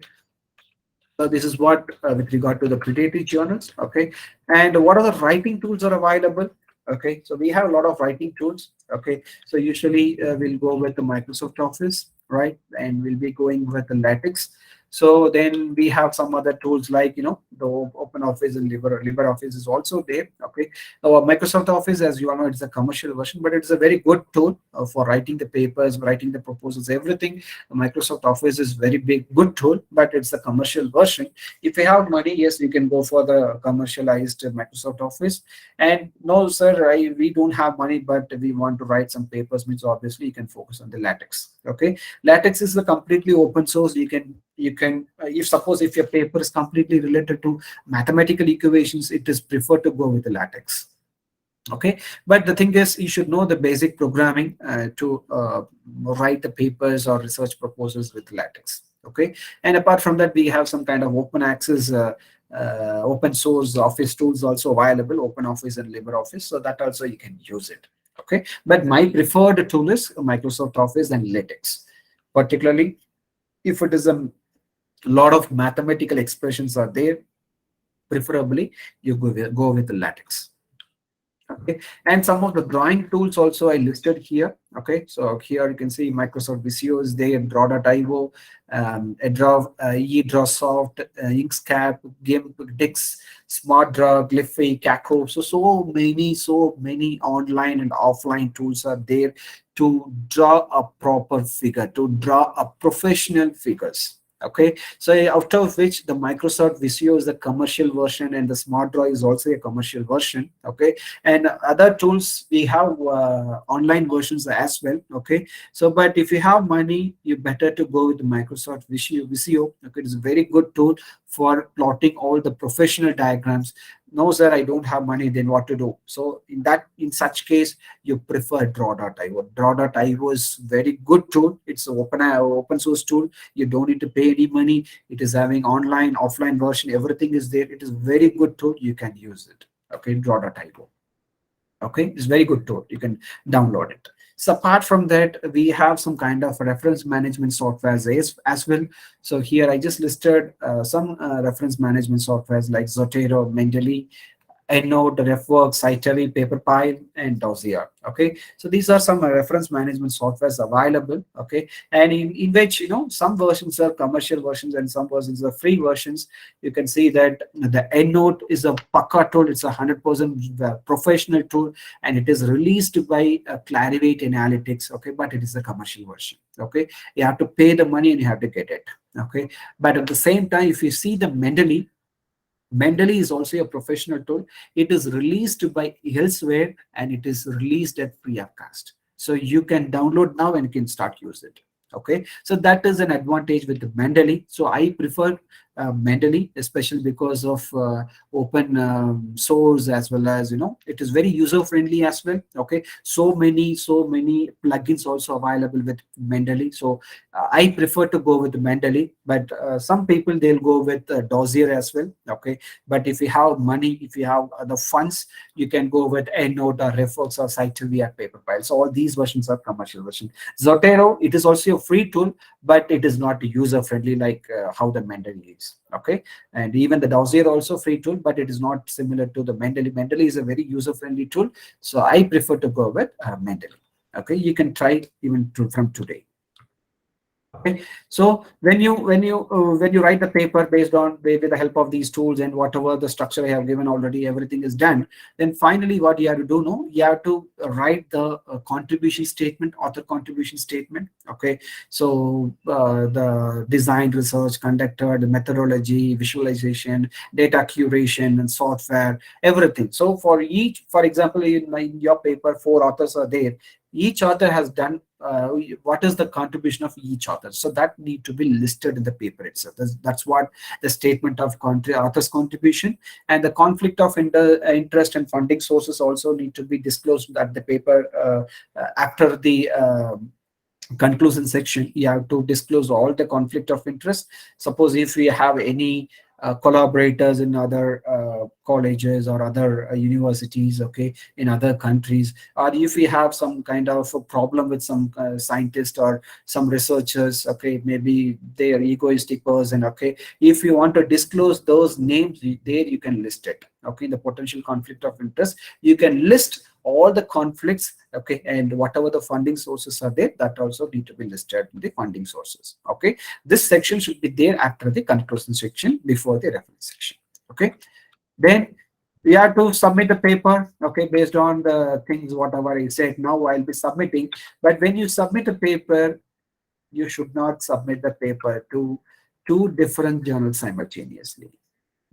So this is what with regard to the predatory journals. Okay, and what are the writing tools are available? Okay, so we have a lot of writing tools. Okay, so usually we'll go with the Microsoft Office, right? And we'll be going with the LaTeX. So then we have some other tools like, the Open Office and LibreOffice is also there. Okay, Microsoft Office, as you all know, it's a commercial version, but it's a very good tool for writing the papers, writing the proposals, everything. Microsoft Office is very good tool, but it's the commercial version. If you have money, yes, you can go for the commercialized Microsoft Office. And no, sir, we don't have money, but we want to write some papers, means obviously you can focus on the LaTeX. Okay, LaTeX is a completely open source. You can if suppose if your paper is completely related to mathematical equations, it is preferred to go with the LaTeX. Okay, but the thing is, you should know the basic programming to write the papers or research proposals with LaTeX. Okay, and apart from that, we have some kind of open access open source office tools also available, Open Office and LibreOffice, so that also you can use it. Okay, but my preferred tool is Microsoft Office and LaTeX, particularly if it is a lot of mathematical expressions are there, preferably you go with the LaTeX. Okay, and some of the drawing tools also I listed here. Okay, so here you can see Microsoft Visio is there, Draw.io, eDrawSoft, Inkscape, GIMP, Dix, SmartDraw, Glyphy, Kako. So many online and offline tools are there to draw a proper figure, to draw a professional figures. Okay, so out of which the Microsoft Visio is the commercial version and the SmartDraw is also a commercial version. Okay, and other tools we have online versions as well. Okay, so but if you have money, you better to go with the Microsoft Visio. Okay, it's a very good tool for plotting all the professional diagrams. No, sir, I don't have money, then what to do? So in such case, you prefer Draw.io. Draw.io is very good tool. It's an open source tool. You don't need to pay any money. It is having online, offline version. Everything is there. It is very good tool. You can use it. Okay, Draw.io. Okay, it's very good tool. You can download it. So apart from that, we have some kind of reference management software as well. So here I just listed some reference management softwares like Zotero, Mendeley, EndNote, RefWorks, Cytary, PaperPile, and Dossier. Okay, so these are some reference management softwares available. Okay, and in which some versions are commercial versions and some versions are free versions. You can see that the EndNote is a Paka tool. It's a 100% professional tool, and it is released by Clarivate Analytics. Okay, but it is a commercial version. Okay, you have to pay the money and you have to get it. Okay, but at the same time, if you see the Mendeley is also a professional tool. It is released by elsewhere and it is released at free of cost. So you can download now and you can start use it. Okay, so that is an advantage with the Mendeley. So I prefer Mendeley, especially because of open source, as well as it is very user friendly as well. Okay, so many plugins also available with Mendeley. So I prefer to go with Mendeley, but some people they'll go with Dossier as well. Okay, but if you have money, if you have the funds, you can go with EndNote or RefWorks or Cytv or PaperPile. So all these versions are commercial version. Zotero, it is also a free tool, but it is not user friendly like how the Mendeley is. Okay, and even the Dossier also free tool, but it is not similar to the Mendeley. Mendeley is a very user friendly tool, so I prefer to go with Mendeley. Okay, you can try even from today. Okay, so when you write the paper based on with the help of these tools and whatever the structure I have given already, everything is done. Then finally, what you have to do now, you have to write the contribution statement, author contribution statement. Okay, so the design, research conducted, the methodology, visualization, data curation, and software, everything. So for each, for example, in your paper, 4 authors are there. Each author has done what is the contribution of each author, so that need to be listed in the paper itself. That's what the statement of author's contribution, and the conflict of interest and funding sources also need to be disclosed at the paper after the conclusion section. You have to disclose all the conflict of interest. Suppose if we have any collaborators in other colleges or other universities, okay, in other countries, or if we have some kind of a problem with some scientist or some researchers, okay, maybe they are egoistic person, okay, if you want to disclose those names, there you can list it. Okay, the potential conflict of interest, you can list all the conflicts. Okay, and whatever the funding sources are there, that also need to be listed in the funding sources. Okay, this section should be there after the conclusion section, before the reference section. Okay, then we have to submit the paper. Okay, based on the things whatever I said, now I'll be submitting. But when you submit a paper, you should not submit the paper to 2 different journals simultaneously.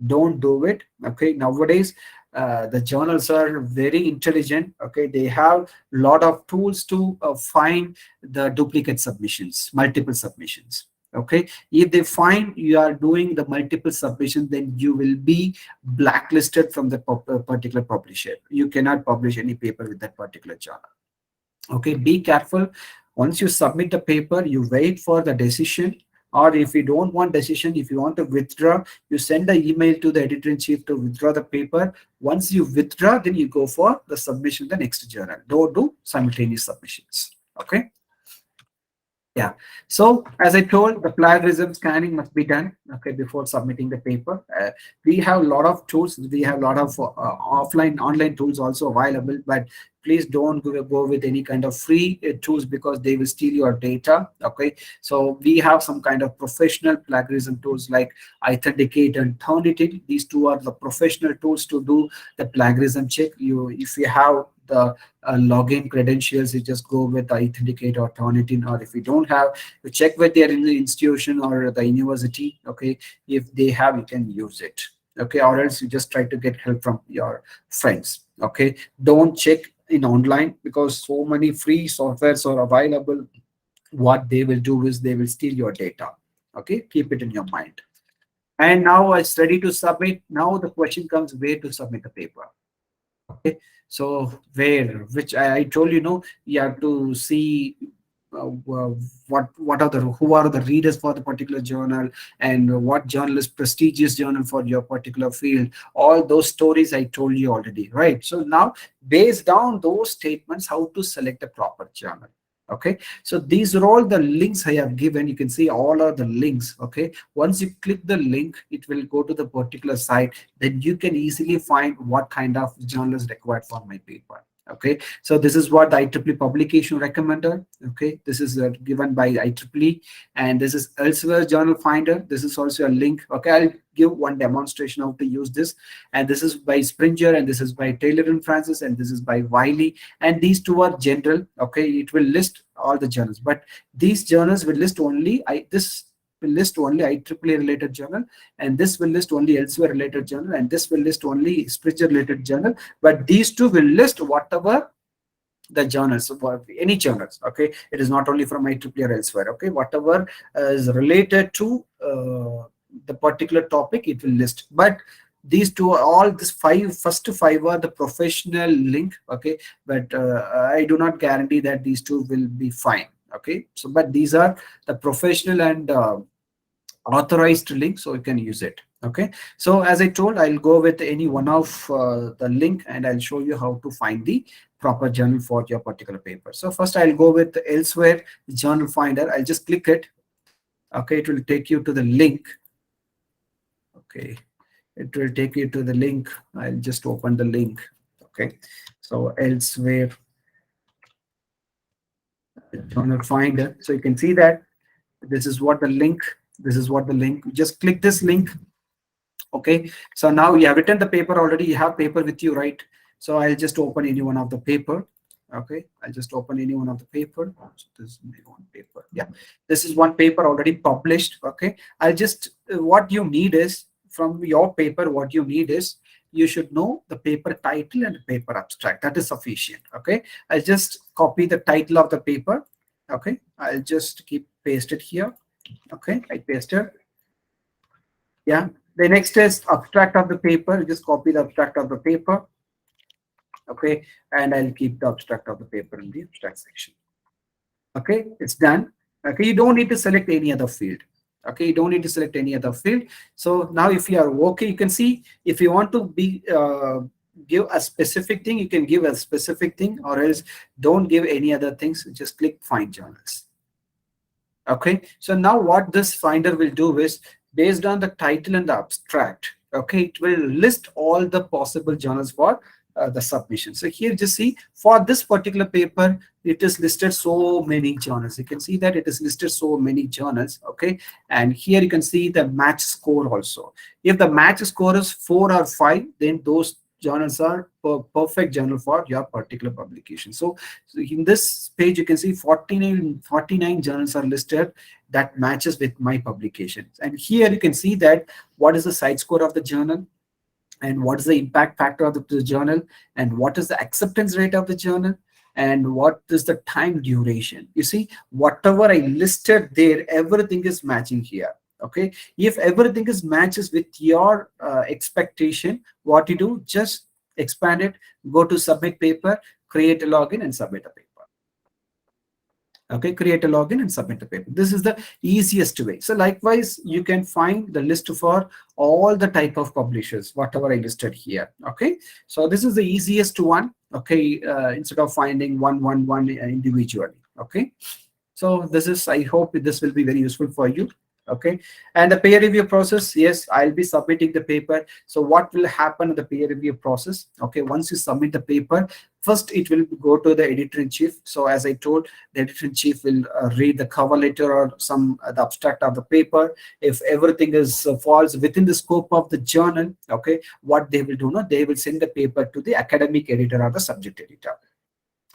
Don't do it. Okay, nowadays the journals are very intelligent. Okay, they have a lot of tools to find the duplicate submissions, multiple submissions. Okay, if they find you are doing the multiple submission, then you will be blacklisted from the particular publisher. You cannot publish any paper with that particular journal. Okay, be careful. Once you submit the paper, you wait for the decision, or if you don't want decision, if you want to withdraw, you send an email to the editor-in-chief to withdraw the paper. Once you withdraw, then you go for the submission the next journal. Don't do simultaneous submissions. Okay, yeah. So as I told, the plagiarism scanning must be done, okay, before submitting the paper. We have a lot of tools. We have a lot of online tools also available, but please don't go with any kind of free tools, because they will steal your data. Okay, so we have some kind of professional plagiarism tools like Authenticate and Turnitin. These two are the professional tools to do the plagiarism check. If you have the login credentials, you just go with Authenticate or Turnitin, or if you don't have, you check with their institution or the university. Okay, if they have, you can use it. Okay, or else you just try to get help from your friends. Okay, don't check in online, because so many free softwares are available. What they will do is they will steal your data. Okay, keep it in your mind. And now it's ready to submit. Now the question comes, where to submit the paper. Okay, so which I told you, you have to see what are the who are the readers for the particular journal, and what journal is prestigious journal for your particular field. All those stories I told you already, right? So now, based on those statements, how to select a proper journal. Okay, so these are all the links I have given. You can see all are the links. Okay, once you click the link, it will go to the particular site. Then you can easily find what kind of journal is required for my paper. Okay, so this is what the IEEE publication recommender. Okay, this is given by IEEE, and this is elsewhere journal finder. This is also a link. Okay, I'll give one demonstration how to use this. And this is by Springer, and this is by Taylor and Francis, and this is by Wiley. And these two are general. Okay, it will list all the journals, but these journals will list only this will list only IEEE related journal, and this will list only elsewhere related journal, and this will list only Springer related journal. But these two will list whatever the journals, for any journals. Okay, it is not only from IEEE or elsewhere. Okay, whatever is related to the particular topic, it will list. But these two are all, this first five are the professional link. Okay, but I do not guarantee that these two will be fine. Okay, so but these are the professional and authorized link, so you can use it. Okay, so as I told, I'll go with any one of the link, and I'll show you how to find the proper journal for your particular paper. So first I'll go with elsewhere journal finder. I'll just click it. Okay, it will take you to the link. Okay, it will take you to the link. I'll just open the link. Okay, so elsewhere journal finder. So you can see that this is what the link. This is what the link. Just click this link. Okay, so now you have written the paper already. You have paper with you, right? So I'll just open any one of the paper. Okay, I'll just open any one of the paper. So this is one paper. Yeah, this is one paper already published. Okay, I'll just what you need is from your paper. What you need is you should know the paper title and the paper abstract. That is sufficient. Okay, I'll just copy the title of the paper. Okay, I'll just keep paste it here. Okay, I pasted. Yeah, the next is abstract of the paper. Just copy the abstract of the paper. Okay, and I'll keep the abstract of the paper in the abstract section. Okay, it's done. Okay, you don't need to select any other field. Okay, you don't need to select any other field. So now if you are okay, you can see if you want to be give a specific thing, you can give a specific thing, or else don't give any other things. Just click find journals. Okay, so now what this finder will do is, based on the title and the abstract, okay, it will list all the possible journals for the submission. So here just see, for this particular paper, it is listed so many journals. You can see that it is listed so many journals. Okay, and here you can see the match score also. If the match score is 4 or 5, then those journals are perfect journal for your particular publication. So in this page, you can see 49 journals are listed that matches with my publications. And here you can see that what is the site score of the journal, and what is the impact factor of the journal, and what is the acceptance rate of the journal, and what is the time duration. You see, whatever I listed there, everything is matching here. Okay, if everything is matches with your expectation, what you do, just expand it, go to submit paper, create a login, and submit a paper. Okay, create a login and submit the paper. This is the easiest way. So likewise, you can find the list for all the type of publishers, whatever I listed here. Okay, so this is the easiest one. Okay, instead of finding one individually. Okay, so this is, I hope this will be very useful for you. Okay, and the peer review process, yes, I'll be submitting the paper. So what will happen in the peer review process? Okay, once you submit the paper, first it will go to the editor-in-chief. So as I told, the editor-in-chief will read the cover letter or some the abstract of the paper. If everything is falls within the scope of the journal, okay, what they will do now, they will send the paper to the academic editor or the subject editor.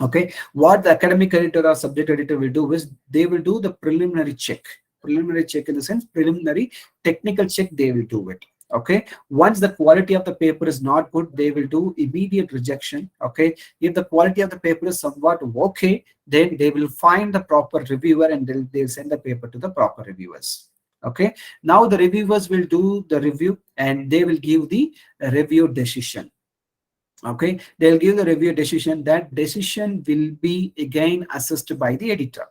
Okay, what the academic editor or subject editor will do is, they will do the preliminary check. Preliminary check in the sense, preliminary technical check, they will do it. Okay, once the quality of the paper is not good, they will do immediate rejection. Okay, if the quality of the paper is somewhat okay, then they will find the proper reviewer, and they'll send the paper to the proper reviewers. Okay, now the reviewers will do the review, and they will give the review decision. Okay, they'll give the review decision. That decision will be again assessed by the editor.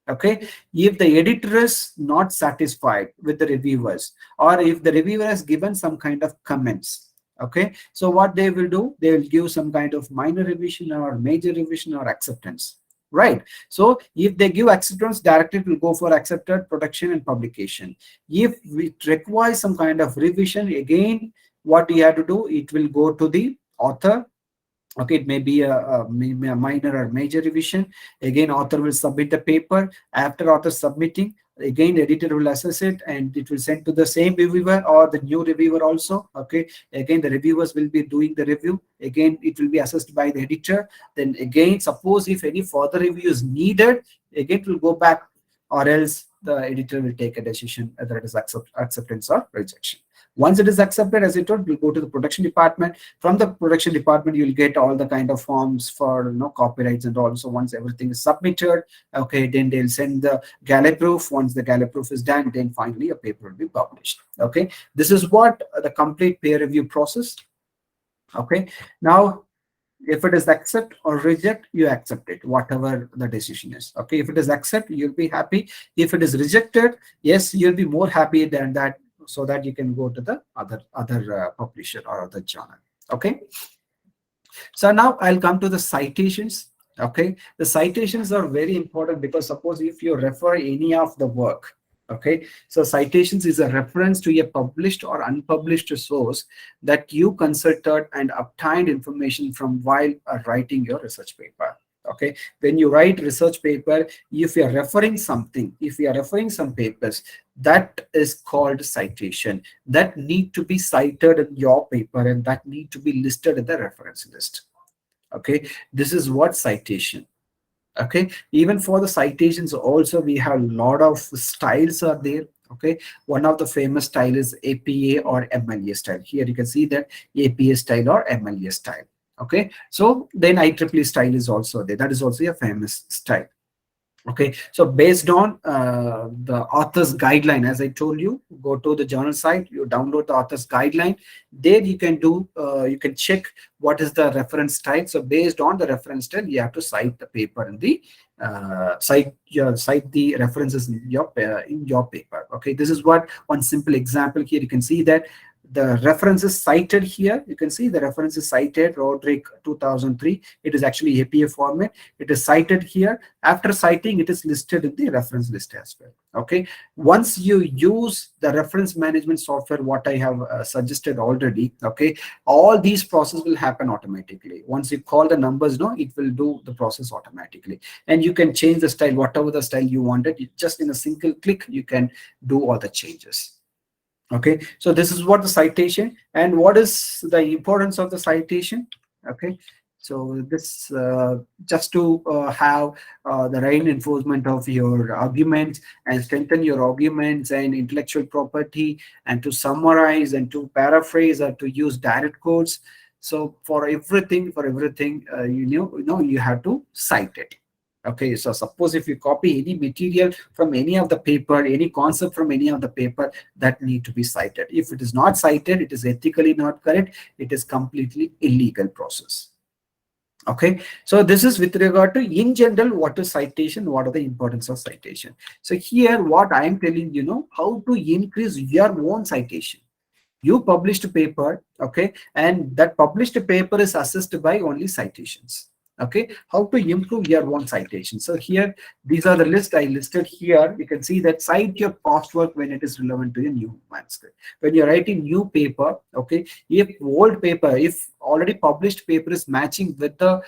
Okay, if the editor is not satisfied with the reviewers, or if the reviewer has given some kind of comments, okay, so what they will do, they will give some kind of minor revision or major revision or acceptance, right? So if they give acceptance, directly it will go for accepted, production and publication. If it requires some kind of revision, again what you have to do, it will go to the author. Okay, it may be a minor or major revision. Again, author will submit the paper. After author submitting, again editor will assess it and it will send to the same reviewer or the new reviewer also. Okay, again the reviewers will be doing the review. Again it will be assessed by the editor. Then again, suppose if any further review is needed, again it will go back, or else the editor will take a decision whether it is acceptance or rejection. Once it is accepted, as I told, we'll go to the production department. From the production department, you'll get all the kind of forms for copyrights and all. So once everything is submitted, okay, then they'll send the galley proof. Once the galley proof is done, then finally a paper will be published. Okay, this is what the complete peer review process. Okay, now if it is accept or reject, you accept it, whatever the decision is. Okay, if it is accept, you'll be happy. If it is rejected, yes, you'll be more happy than that, so that you can go to the other publisher or other journal. Okay, so now I'll come to the citations. Okay, the citations are very important, because suppose if you refer any of the work, okay, so citations is a reference to a published or unpublished source that you consulted and obtained information from while writing your research paper. Okay, when you write research paper, if you are referring something, if you are referring some papers, that is called citation. That need to be cited in your paper, and that need to be listed in the reference list. Okay, this is what citation. Okay, even for the citations also, we have a lot of styles are there. Okay, one of the famous style is APA or MLA style. Here you can see that APA style or MLA style. Okay, so then IEEE style is also there. That is also a famous style. Okay, so based on the author's guideline, as I told you, go to the journal site, you download the author's guideline. There you can do, you can check what is the reference style. So based on the reference style, you have to cite the paper in the cite the references in your paper. Okay, this is what one simple example here. You can see that the reference is cited here. You can see the reference is cited Roderick 2003. It is actually APA format. It is cited here. After citing, it is listed in the reference list as well. Okay, once you use the reference management software, what I have suggested already, okay, all these processes will happen automatically. Once you call the numbers, no, it will do the process automatically, and you can change the style, whatever the style you wanted. Just in a single click, you can do all the changes. Okay, so this is what the citation, and what is the importance of the citation. Okay, so this just to have the reinforcement of your arguments and strengthen your arguments and intellectual property, and to summarize and to paraphrase or to use direct quotes. So for everything, you have to cite it. Okay, so suppose if you copy any material from any of the paper, any concept from any of the paper, that need to be cited. If it is not cited, it is ethically not correct. It is completely illegal process. Okay, so this is with regard to in general what is citation, what are the importance of citation. So here what I am telling you, how to increase your own citation. You published a paper, okay, and that published paper is assessed by only citations. Okay, how to improve your own citation. So here, these are the list I listed here. You can see that cite your past work when it is relevant to your new manuscript. When you're writing new paper, okay, if old paper, if already published paper is matching with the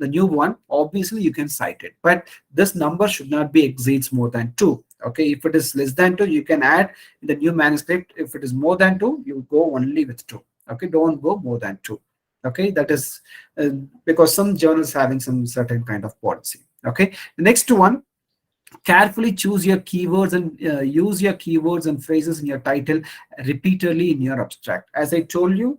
new one, obviously you can cite it. But this number should not be exceeds more than 2. Okay, if it is less than 2, you can add in the new manuscript. If it is more than 2, you go only with 2. Okay, don't go more than 2. Okay, that is because some journals having some certain kind of policy. Okay, the next one, carefully choose your keywords and use your keywords and phrases in your title repeatedly in your abstract. As I told you,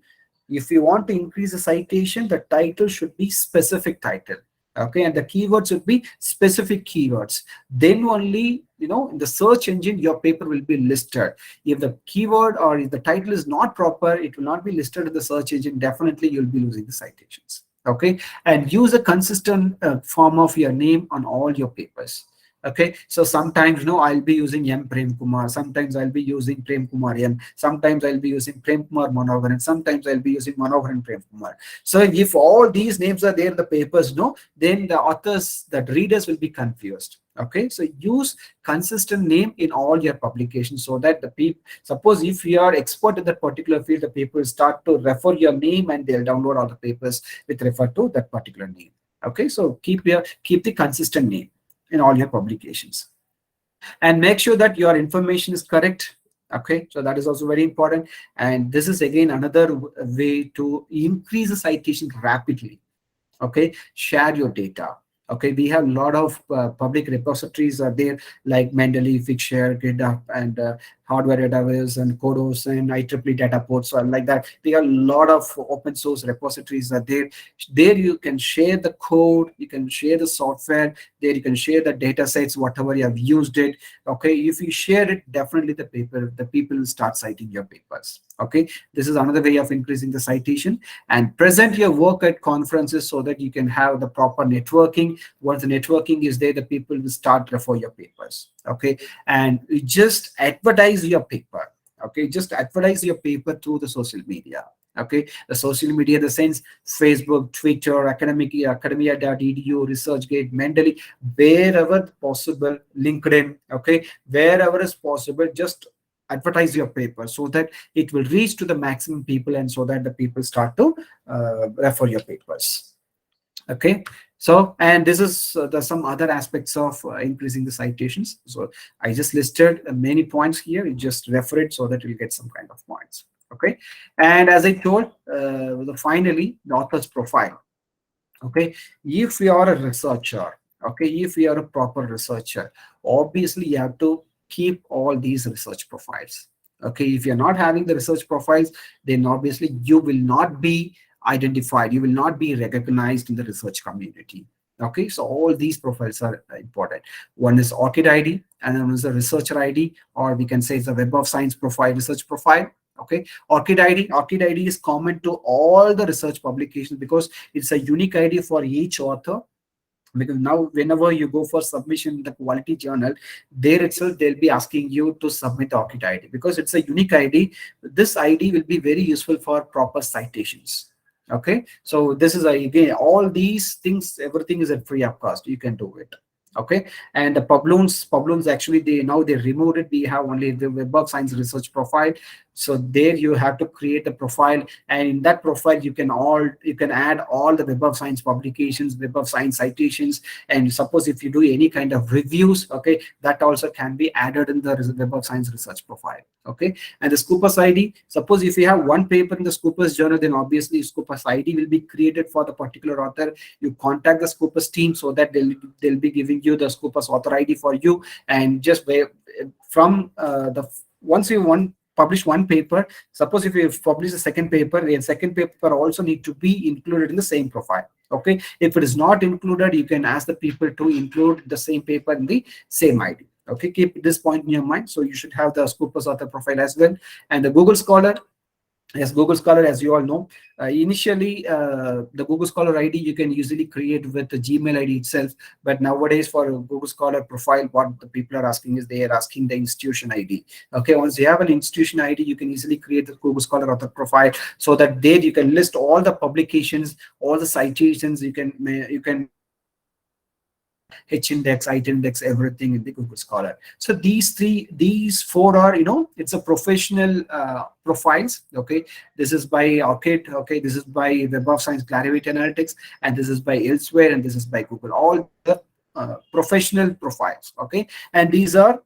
if you want to increase the citation, the title should be specific title. Okay, and the keywords should be specific keywords. Then only, in the search engine, your paper will be listed. If the keyword or if the title is not proper, it will not be listed in the search engine. Definitely, you'll be losing the citations. Okay, and use a consistent form of your name on all your papers. Okay, so sometimes I'll be using M Prem Kumar, sometimes I'll be using Prem Kumar M, sometimes I'll be using Prem Kumar Manohar, and sometimes I'll be using Manohar and Prem Kumar. So if all these names are there in the papers, then the authors, the readers will be confused. Okay, so use consistent name in all your publications so that the people, suppose if you are expert in that particular field, the people start to refer your name and they'll download all the papers with refer to that particular name. Okay, so keep the consistent name in all your publications, and make sure that your information is correct. Okay, so that is also very important, and this is again another way to increase the citation rapidly. Okay, share your data. Okay, we have a lot of public repositories are there, like Mendeley, Figshare, GitHub, and hardware database and Codos and IEEE data ports, so like that. We have a lot of open source repositories are there. There you can share the code, you can share the software, there you can share the data sets, whatever you have used it. Okay, if you share it, definitely the people will start citing your papers. Okay, this is another way of increasing the citation. And present your work at conferences so that you can have the proper networking. Once the networking is there, the people will start refer your papers. Okay, and you just advertise your paper. Okay, just advertise your paper through the social media. Okay, the social media in the sense Facebook, Twitter, academia.edu, ResearchGate, Mendeley, wherever possible, LinkedIn. Okay, wherever is possible, just advertise your paper so that it will reach to the maximum people, and so that the people start to refer your papers. Okay, so, and this is the some other aspects of increasing the citations. So I just listed many points here. You just refer it so that you get some kind of points. Okay, and as I told, finally, the author's profile. Okay, if you are a researcher, okay, if you are a proper researcher, obviously you have to keep all these research profiles. Okay, if you're not having the research profiles, then obviously you will not be identified, you will not be recognized in the research community. Okay, so all these profiles are important. One is ORCID ID, and one is a researcher ID, or we can say it's a Web of Science profile, research profile. Okay, ORCID ID is common to all the research publications because it's a unique ID for each author. Because now whenever you go for submission in the quality journal, there itself they'll be asking you to submit the ORCID ID because it's a unique ID. This ID will be very useful for proper citations. Okay, so this is again, all these things, everything is at free of cost, you can do it. Okay, and the pabloons actually, they removed it. We have only the Web of Science research profile. So there you have to create a profile, and in that profile you can add all the Web of Science publications, Web of Science citations, and suppose if you do any kind of reviews, okay, that also can be added in the Web of Science research profile. Okay, and the Scopus ID, suppose if you have one paper in the Scopus journal, then obviously Scopus ID will be created for the particular author. You contact the Scopus team so that they'll be giving you the Scopus author ID for you, and just from the once you publish one paper, suppose if you publish a second paper, the second paper also need to be included in the same profile. Okay, if it is not included, you can ask the people to include the same paper in the same ID. Okay, keep this point in your mind. So you should have the Scopus author profile as well. And the Google Scholar, yes, Google Scholar, as you all know, initially the Google Scholar ID you can easily create with the Gmail ID itself. But nowadays for a Google Scholar profile, what the people are asking is they are asking the institution ID. Okay, once you have an institution ID, you can easily create the Google Scholar author profile so that there you can list all the publications, all the citations. You can H index, I index, everything in the Google Scholar. So these four are, it's a professional profiles. Okay, this is by ORCID. Okay, this is by Web of Science Clarivate Analytics, and this is by Elsewhere, and this is by Google. All the professional profiles. Okay, and these are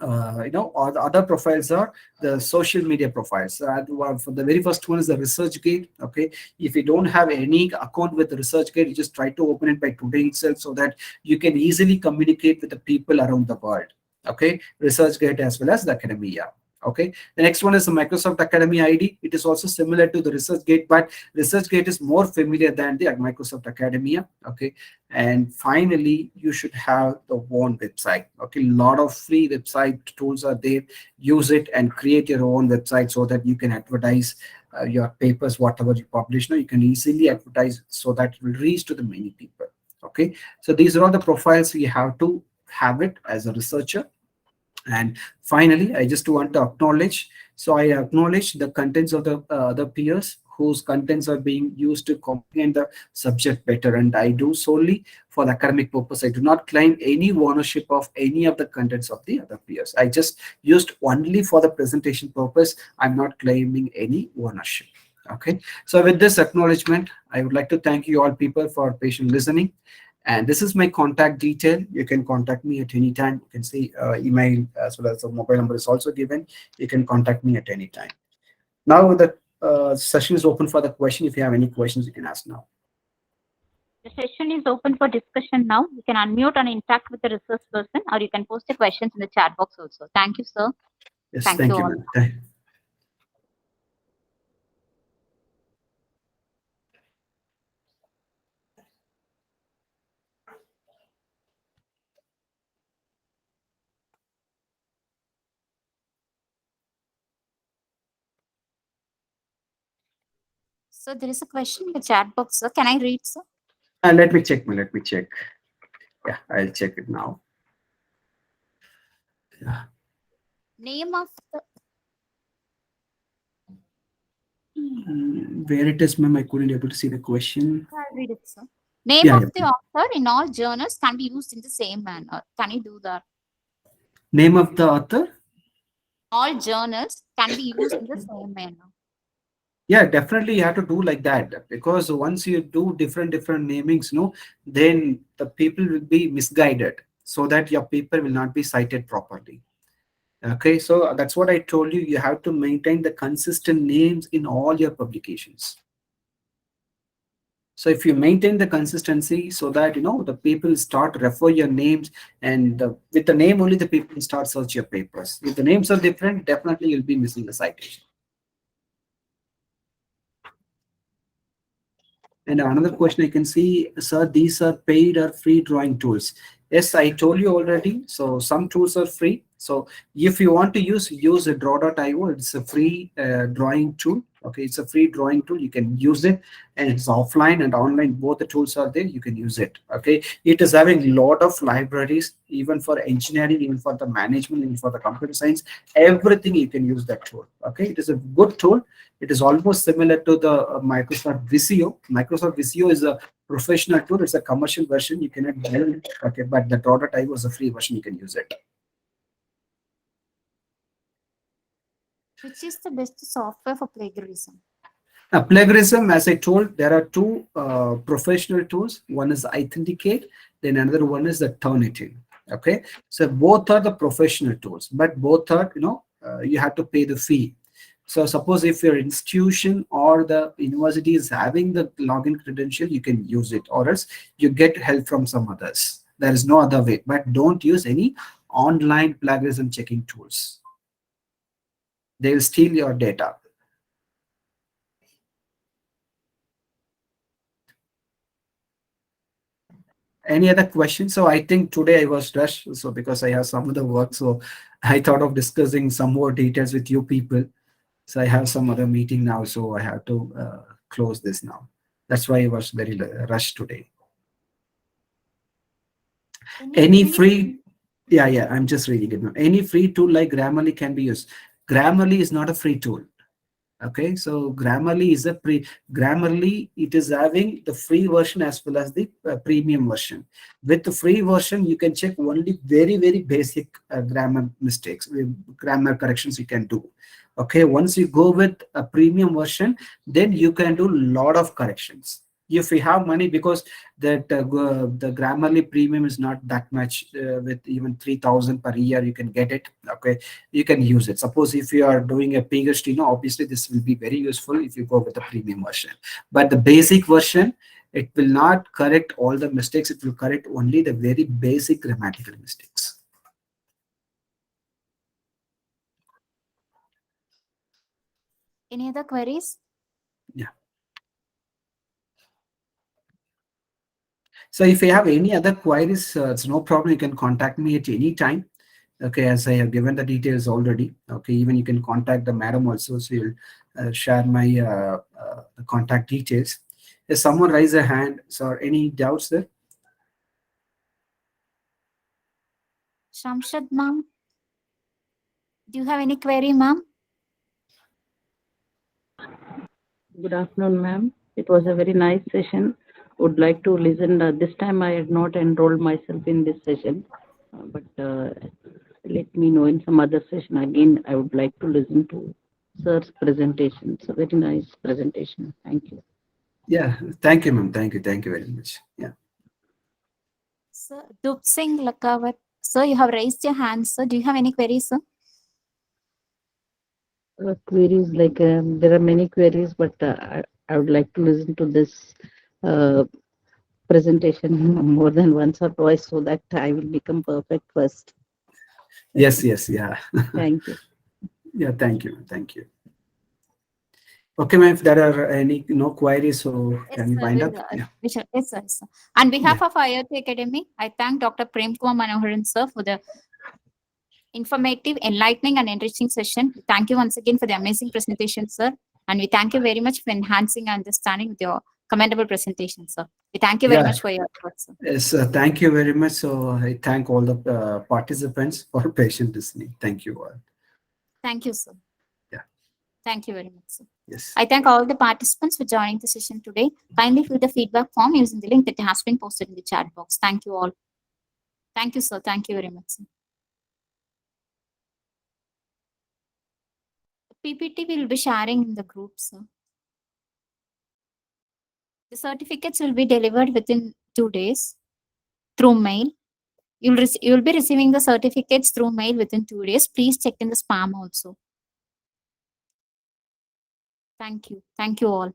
all the other profiles are the social media profiles. For the very first one is the ResearchGate. Okay, if you don't have any account with the ResearchGate, you just try to open it by today itself so that you can easily communicate with the people around the world. Okay, ResearchGate as well as the academia. Okay, the next one is the Microsoft Academy ID. It is also similar to the ResearchGate, but ResearchGate is more familiar than the Microsoft Academia. Okay, and finally, you should have the own website. Okay, a lot of free website tools are there. Use it and create your own website so that you can advertise your papers, whatever you publish. Now you can easily advertise so that it will reach to the many people. Okay, so these are all the profiles we have to have it as a researcher. And finally, I just want to acknowledge. So I acknowledge the contents of the other peers whose contents are being used to comprehend the subject better. And I do solely for the academic purpose. I do not claim any ownership of any of the contents of the other peers. I just used only for the presentation purpose. I'm not claiming any ownership. Okay. So with this acknowledgement, I would like to thank you all people for patient listening. And this is my contact detail. You can contact me at any time. You can see email as well as the mobile number is also given. You can contact me at any time. Now the session is open for the question. If you have any questions, you can ask now. The session is open for discussion now. You can unmute and interact with the resource person, or you can post the questions in the chat box also. Thank you, sir. Yes, Thank you thank you, all. ma'am. So there is a question in the chat box, sir. Can I read, sir? Let me check, ma'am. Let me check. Yeah, I'll check it now. Yeah. Name of the Where it is, ma'am? I couldn't able to see the question. I'll read it, sir. Name Yeah, of yeah. the author in all journals can be used in the same manner. Can you do that? Name of the author? All journals can be used in the same manner. Yeah, definitely you have to do like that, because once you do different namings, no, then the people will be misguided, so that your paper will not be cited properly. Okay, so that's what I told you. You have to maintain the consistent names in all your publications. So if you maintain the consistency, so that the people start refer your names, and with the name only the people start search your papers. If the names are different, definitely you'll be missing the citation. And another question I can see, sir, these are paid or free drawing tools? Yes, I told you already. So some tools are free. So if you want to use a draw.io. It's a free drawing tool. Okay, it's a free drawing tool. You can use it, and it's offline and online. Both the tools are there. You can use it. Okay, it is having a lot of libraries, even for engineering, even for the management, even for the computer science. Everything you can use that tool. Okay, it is a good tool. It is almost similar to the Microsoft Visio. Microsoft Visio is a professional tool. It's a commercial version. You cannot buy it. Okay, but the draw.io is a free version. You can use it. Which is the best software for plagiarism? Plagiarism, as I told, there are two professional tools. One is Authenticate, then another one is the Turnitin. Okay, so both are the professional tools, but both are, you have to pay the fee. So suppose if your institution or the university is having the login credential, you can use it, or else you get help from some others. There is no other way, but don't use any online plagiarism checking tools. They will steal your data. Any other questions? So I think today I was rushed, so because I have some other work, so I thought of discussing some more details with you people. So I have some other meeting now, so I have to close this now. That's why I was very rushed today. Any free, yeah, I'm just reading it now. Any free tool like Grammarly can be used. Grammarly is not a free tool. Okay, so Grammarly, it is having the free version as well as the premium version. With the free version, you can check only very basic grammar mistakes, grammar corrections you can do. Okay, once you go with a premium version, then you can do a lot of corrections if you have money, because the Grammarly premium is not that much. With even 3,000 per year you can get it. Okay, you can use it. Suppose if you are doing a PhD, obviously this will be very useful if you go with the premium version. But the basic version, it will not correct all the mistakes. It will correct only the very basic grammatical mistakes. Any other queries? Yeah. So if you have any other queries, it's no problem. You can contact me at any time. Okay, as I have given the details already. Okay, even you can contact the madam also. So you'll share my contact details. If someone raise a hand, so any doubts there? Shamshad, ma'am, do you have any query, ma'am? Good afternoon, ma'am. It was a very nice session. Would like to listen. This time I had not enrolled myself in this session, but let me know in some other session. Again, I would like to listen to sir's presentation. It's a very nice presentation. Thank you. Yeah, thank you, ma'am. Thank you very much. Yeah. Sir, Dup Singh Lakawat. Sir, you have raised your hand, sir. Do you have any queries, sir? Queries like there are many queries, but I would like to listen to this uh, presentation more than once or twice so that I will become perfect first. Yes, yeah. Thank you. Yeah, thank you. Okay, ma'am, if there are any no queries, so Yes, can we sir. wind up? Yeah. Yes, sir. Yes, sir. On behalf Yeah. of IoT Academy, I thank Dr. Prem Kumar Manoharan, sir, for the informative, enlightening, and enriching session. Thank you once again for the amazing presentation, sir. And we thank you very much for enhancing our understanding with your commendable presentation, sir. We thank you very Yeah. much for your efforts, sir. Yes, thank you very much. So I thank all the participants for patient listening. Thank you all. Thank you, sir. Yeah. Thank you very much, sir. Yes. I thank all the participants for joining the session today. Kindly fill the feedback form using the link that has been posted in the chat box. Thank you all. Thank you, sir. Thank you very much, sir. PPT will be sharing in the group, sir. The certificates will be delivered within 2 days through mail. You'll be receiving the certificates through mail within 2 days. Please check in the spam also. Thank you. Thank you all.